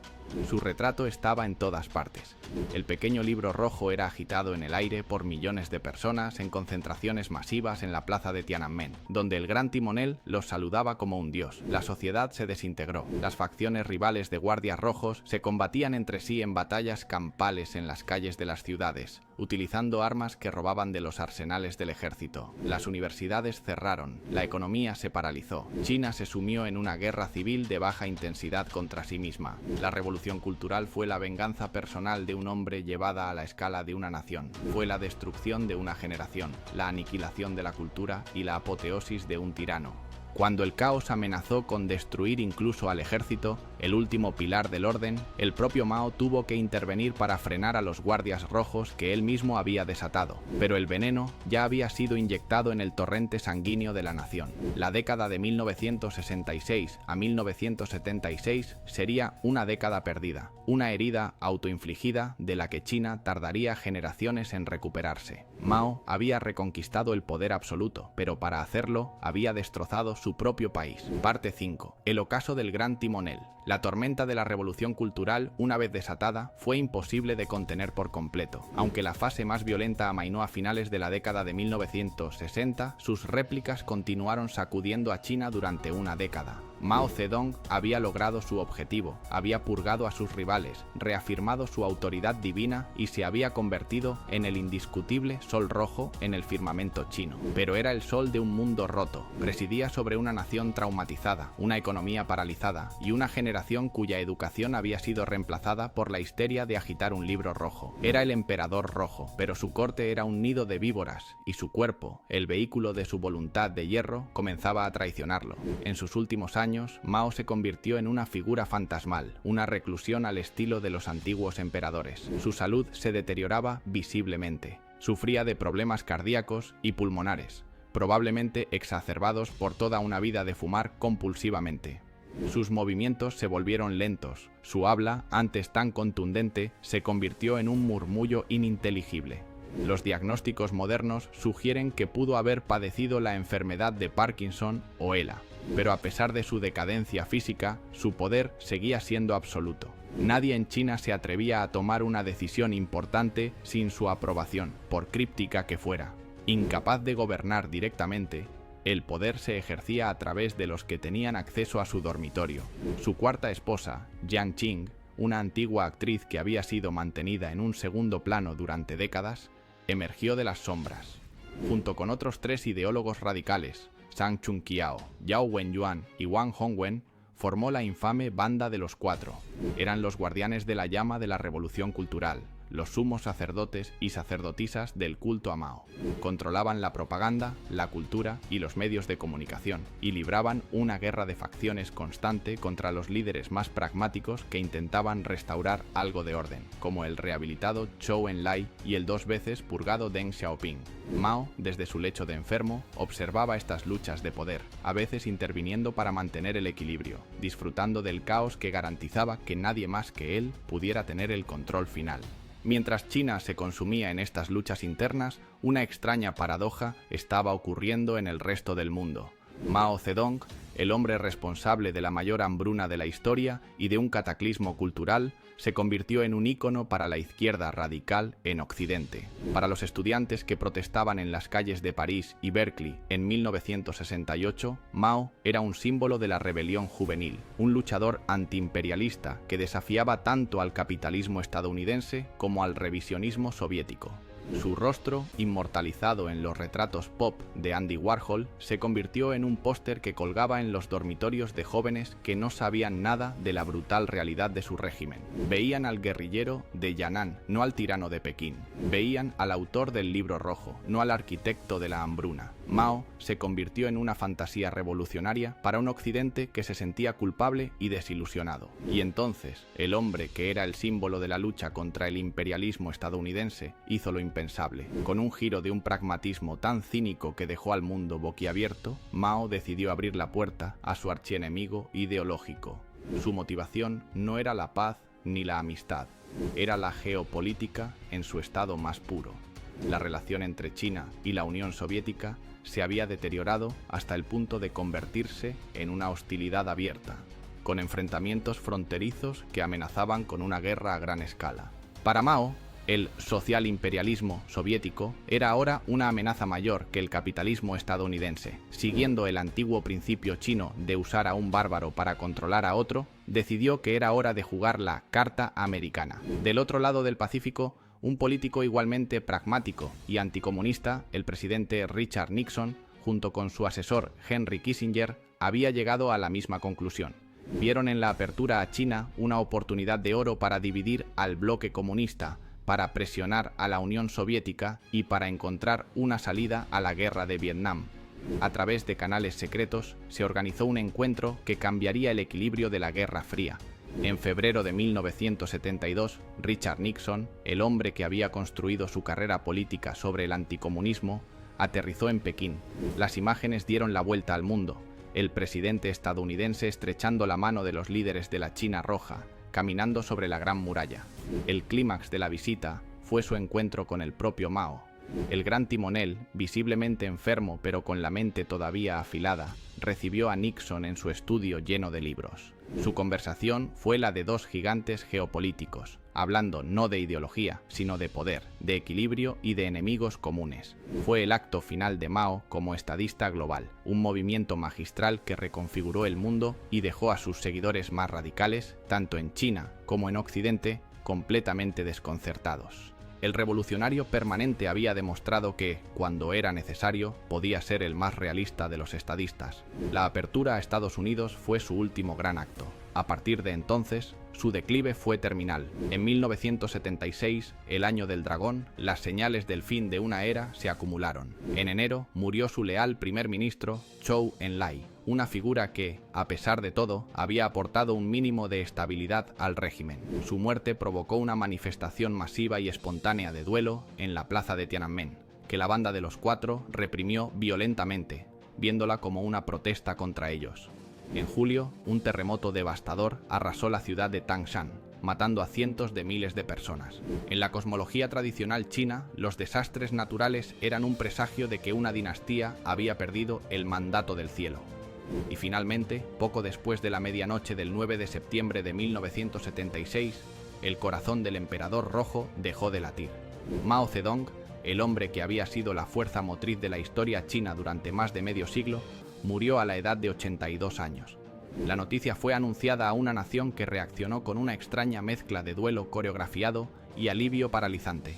Su retrato estaba en todas partes. El pequeño libro rojo era agitado en el aire por millones de personas en concentraciones masivas en la plaza de Tiananmen, donde el gran timonel los saludaba como un dios. La sociedad se desintegró. Las facciones rivales de guardias rojos se combatían entre sí en batallas campales en las calles de las ciudades, utilizando armas que robaban de los arsenales del ejército. Las universidades cerraron, la economía se paralizó. China se sumió en una guerra civil de baja intensidad contra sí misma. La revolución cultural fue la venganza personal de un hombre llevada a la escala de una nación. Fue la destrucción de una generación, la aniquilación de la cultura y la apoteosis de un tirano. Cuando el caos amenazó con destruir incluso al ejército, el último pilar del orden, el propio Mao tuvo que intervenir para frenar a los guardias rojos que él mismo había desatado. Pero el veneno ya había sido inyectado en el torrente sanguíneo de la nación. La década de 1966 a 1976 sería una década perdida, una herida autoinfligida de la que China tardaría generaciones en recuperarse. Mao había reconquistado el poder absoluto, pero para hacerlo había destrozado su propio país. Parte 5. El ocaso del Gran Timonel. La tormenta de la revolución cultural, una vez desatada, fue imposible de contener por completo. Aunque la fase más violenta amainó a finales de la década de 1960, sus réplicas continuaron sacudiendo a China durante una década. Mao Zedong había logrado su objetivo, había purgado a sus rivales, reafirmado su autoridad divina y se había convertido en el indiscutible sol rojo en el firmamento chino. Pero era el sol de un mundo roto, presidía sobre una nación traumatizada, una economía paralizada y una generación cuya educación había sido reemplazada por la histeria de agitar un libro rojo. Era el emperador rojo, pero su corte era un nido de víboras y su cuerpo, el vehículo de su voluntad de hierro, comenzaba a traicionarlo. En sus últimos años, Mao se convirtió en una figura fantasmal, una reclusión al estilo de los antiguos emperadores. Su salud se deterioraba visiblemente. Sufría de problemas cardíacos y pulmonares, probablemente exacerbados por toda una vida de fumar compulsivamente. Sus movimientos se volvieron lentos, su habla, antes tan contundente, se convirtió en un murmullo ininteligible. Los diagnósticos modernos sugieren que pudo haber padecido la enfermedad de Parkinson o ELA, pero a pesar de su decadencia física, su poder seguía siendo absoluto. Nadie en China se atrevía a tomar una decisión importante sin su aprobación, por críptica que fuera. Incapaz de gobernar directamente, el poder se ejercía a través de los que tenían acceso a su dormitorio. Su cuarta esposa, Jiang Qing, una antigua actriz que había sido mantenida en un segundo plano durante décadas, emergió de las sombras. Junto con otros 3 ideólogos radicales, Zhang Chunqiao, Yao Wenyuan y Wang Hongwen, formó la infame Banda de los Cuatro. Eran los guardianes de la llama de la revolución cultural, los sumos sacerdotes y sacerdotisas del culto a Mao. Controlaban la propaganda, la cultura y los medios de comunicación, y libraban una guerra de facciones constante contra los líderes más pragmáticos que intentaban restaurar algo de orden, como el rehabilitado Zhou Enlai y el 2 veces purgado Deng Xiaoping. Mao, desde su lecho de enfermo, observaba estas luchas de poder, a veces interviniendo para mantener el equilibrio, disfrutando del caos que garantizaba que nadie más que él pudiera tener el control final. Mientras China se consumía en estas luchas internas, una extraña paradoja estaba ocurriendo en el resto del mundo. Mao Zedong, el hombre responsable de la mayor hambruna de la historia y de un cataclismo cultural, se convirtió en un ícono para la izquierda radical en Occidente. Para los estudiantes que protestaban en las calles de París y Berkeley en 1968, Mao era un símbolo de la rebelión juvenil, un luchador antiimperialista que desafiaba tanto al capitalismo estadounidense como al revisionismo soviético. Su rostro, inmortalizado en los retratos pop de Andy Warhol, se convirtió en un póster que colgaba en los dormitorios de jóvenes que no sabían nada de la brutal realidad de su régimen. Veían al guerrillero de Yan'an, no al tirano de Pekín. Veían al autor del Libro Rojo, no al arquitecto de la hambruna. Mao se convirtió en una fantasía revolucionaria para un Occidente que se sentía culpable y desilusionado. Y entonces, el hombre que era el símbolo de la lucha contra el imperialismo estadounidense hizo lo impensable. Con un giro de un pragmatismo tan cínico que dejó al mundo boquiabierto, Mao decidió abrir la puerta a su archienemigo ideológico. Su motivación no era la paz ni la amistad, era la geopolítica en su estado más puro. La relación entre China y la Unión Soviética se había deteriorado hasta el punto de convertirse en una hostilidad abierta, con enfrentamientos fronterizos que amenazaban con una guerra a gran escala. Para Mao, el social-imperialismo soviético era ahora una amenaza mayor que el capitalismo estadounidense. Siguiendo el antiguo principio chino de usar a un bárbaro para controlar a otro, decidió que era hora de jugar la carta americana. Del otro lado del Pacífico, un político igualmente pragmático y anticomunista, el presidente Richard Nixon, junto con su asesor Henry Kissinger, había llegado a la misma conclusión. Vieron en la apertura a China una oportunidad de oro para dividir al bloque comunista, para presionar a la Unión Soviética y para encontrar una salida a la guerra de Vietnam. A través de canales secretos se organizó un encuentro que cambiaría el equilibrio de la Guerra Fría. En febrero de 1972, Richard Nixon, el hombre que había construido su carrera política sobre el anticomunismo, aterrizó en Pekín. Las imágenes dieron la vuelta al mundo. El presidente estadounidense estrechando la mano de los líderes de la China Roja, caminando sobre la Gran Muralla. El clímax de la visita fue su encuentro con el propio Mao. El gran timonel, visiblemente enfermo pero con la mente todavía afilada, recibió a Nixon en su estudio lleno de libros. Su conversación fue la de dos gigantes geopolíticos, hablando no de ideología, sino de poder, de equilibrio y de enemigos comunes. Fue el acto final de Mao como estadista global, un movimiento magistral que reconfiguró el mundo y dejó a sus seguidores más radicales, tanto en China como en Occidente, completamente desconcertados. El revolucionario permanente había demostrado que, cuando era necesario, podía ser el más realista de los estadistas. La apertura a Estados Unidos fue su último gran acto. A partir de entonces, su declive fue terminal. En 1976, el año del dragón, las señales del fin de una era se acumularon. En enero murió su leal primer ministro, Zhou Enlai, una figura que, a pesar de todo, había aportado un mínimo de estabilidad al régimen. Su muerte provocó una manifestación masiva y espontánea de duelo en la plaza de Tiananmen, que la Banda de los Cuatro reprimió violentamente, viéndola como una protesta contra ellos. En julio, un terremoto devastador arrasó la ciudad de Tangshan, matando a cientos de miles de personas. En la cosmología tradicional china, los desastres naturales eran un presagio de que una dinastía había perdido el mandato del cielo. Y finalmente, poco después de la medianoche del 9 de septiembre de 1976, el corazón del emperador rojo dejó de latir. Mao Zedong, el hombre que había sido la fuerza motriz de la historia china durante más de medio siglo, murió a la edad de 82 años. La noticia fue anunciada a una nación que reaccionó con una extraña mezcla de duelo coreografiado y alivio paralizante.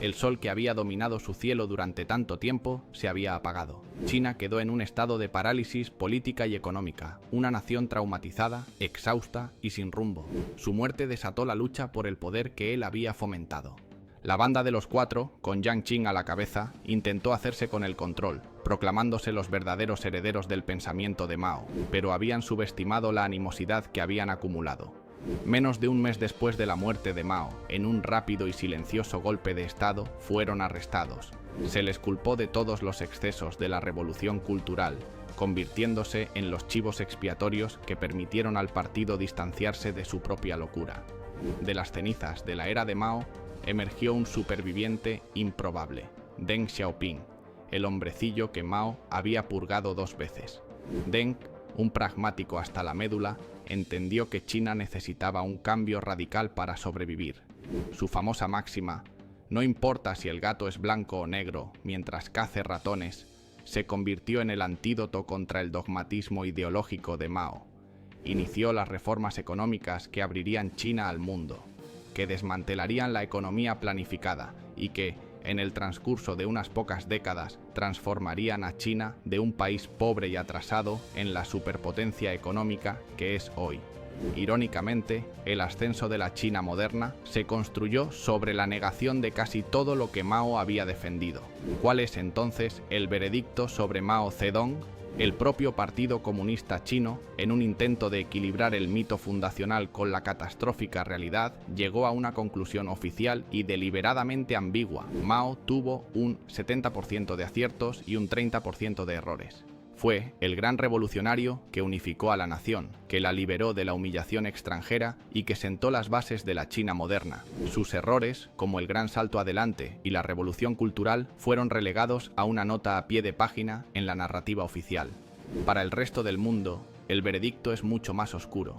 El sol que había dominado su cielo durante tanto tiempo se había apagado. China quedó en un estado de parálisis política y económica, una nación traumatizada, exhausta y sin rumbo. Su muerte desató la lucha por el poder que él había fomentado. La Banda de los Cuatro, con Jiang Qing a la cabeza, intentó hacerse con el control, proclamándose los verdaderos herederos del pensamiento de Mao, pero habían subestimado la animosidad que habían acumulado. Menos de un mes después de la muerte de Mao, en un rápido y silencioso golpe de Estado, fueron arrestados. Se les culpó de todos los excesos de la revolución cultural, convirtiéndose en los chivos expiatorios que permitieron al partido distanciarse de su propia locura. De las cenizas de la era de Mao, emergió un superviviente improbable, Deng Xiaoping, el hombrecillo que Mao había purgado 2 veces. Deng, un pragmático hasta la médula, entendió que China necesitaba un cambio radical para sobrevivir. Su famosa máxima, no importa si el gato es blanco o negro mientras cace ratones, se convirtió en el antídoto contra el dogmatismo ideológico de Mao. Inició las reformas económicas que abrirían China al mundo, que desmantelarían la economía planificada y que, en el transcurso de unas pocas décadas, transformarían a China de un país pobre y atrasado en la superpotencia económica que es hoy. Irónicamente, el ascenso de la China moderna se construyó sobre la negación de casi todo lo que Mao había defendido. ¿Cuál es entonces el veredicto sobre Mao Zedong? El propio Partido Comunista Chino, en un intento de equilibrar el mito fundacional con la catastrófica realidad, llegó a una conclusión oficial y deliberadamente ambigua. Mao tuvo un 70% de aciertos y un 30% de errores. Fue el gran revolucionario que unificó a la nación, que la liberó de la humillación extranjera y que sentó las bases de la China moderna. Sus errores, como el gran salto adelante y la revolución cultural, fueron relegados a una nota a pie de página en la narrativa oficial. Para el resto del mundo, el veredicto es mucho más oscuro,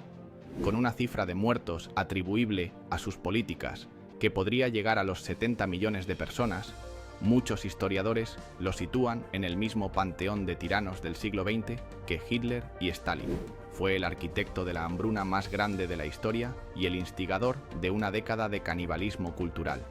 con una cifra de muertos atribuible a sus políticas, que podría llegar a los 70 millones de personas. Muchos historiadores lo sitúan en el mismo panteón de tiranos del siglo XX que Hitler y Stalin. Fue el arquitecto de la hambruna más grande de la historia y el instigador de una década de canibalismo cultural.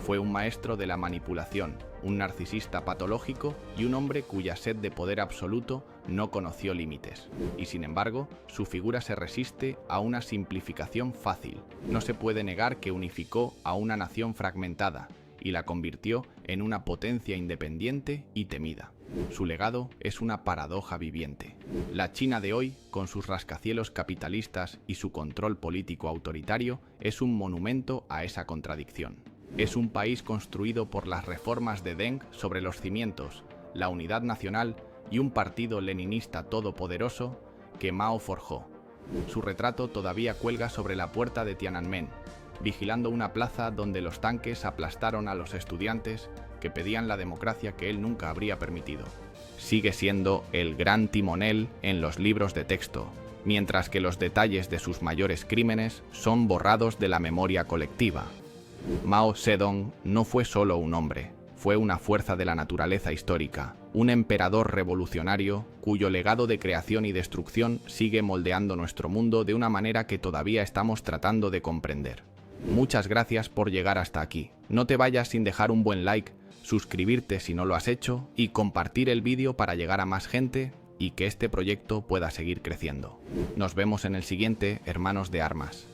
Fue un maestro de la manipulación, un narcisista patológico y un hombre cuya sed de poder absoluto no conoció límites, y sin embargo, su figura se resiste a una simplificación fácil. No se puede negar que unificó a una nación fragmentada y la convirtió en una potencia independiente y temida. Su legado es una paradoja viviente. La China de hoy, con sus rascacielos capitalistas y su control político autoritario, es un monumento a esa contradicción. Es un país construido por las reformas de Deng sobre los cimientos, la unidad nacional y un partido leninista todopoderoso que Mao forjó. Su retrato todavía cuelga sobre la puerta de Tiananmen, vigilando una plaza donde los tanques aplastaron a los estudiantes que pedían la democracia que él nunca habría permitido. Sigue siendo el gran timonel en los libros de texto, mientras que los detalles de sus mayores crímenes son borrados de la memoria colectiva. Mao Zedong no fue solo un hombre, fue una fuerza de la naturaleza histórica, un emperador revolucionario cuyo legado de creación y destrucción sigue moldeando nuestro mundo de una manera que todavía estamos tratando de comprender. Muchas gracias por llegar hasta aquí. No te vayas sin dejar un buen like, suscribirte si no lo has hecho y compartir el vídeo para llegar a más gente y que este proyecto pueda seguir creciendo. Nos vemos en el siguiente, hermanos de armas.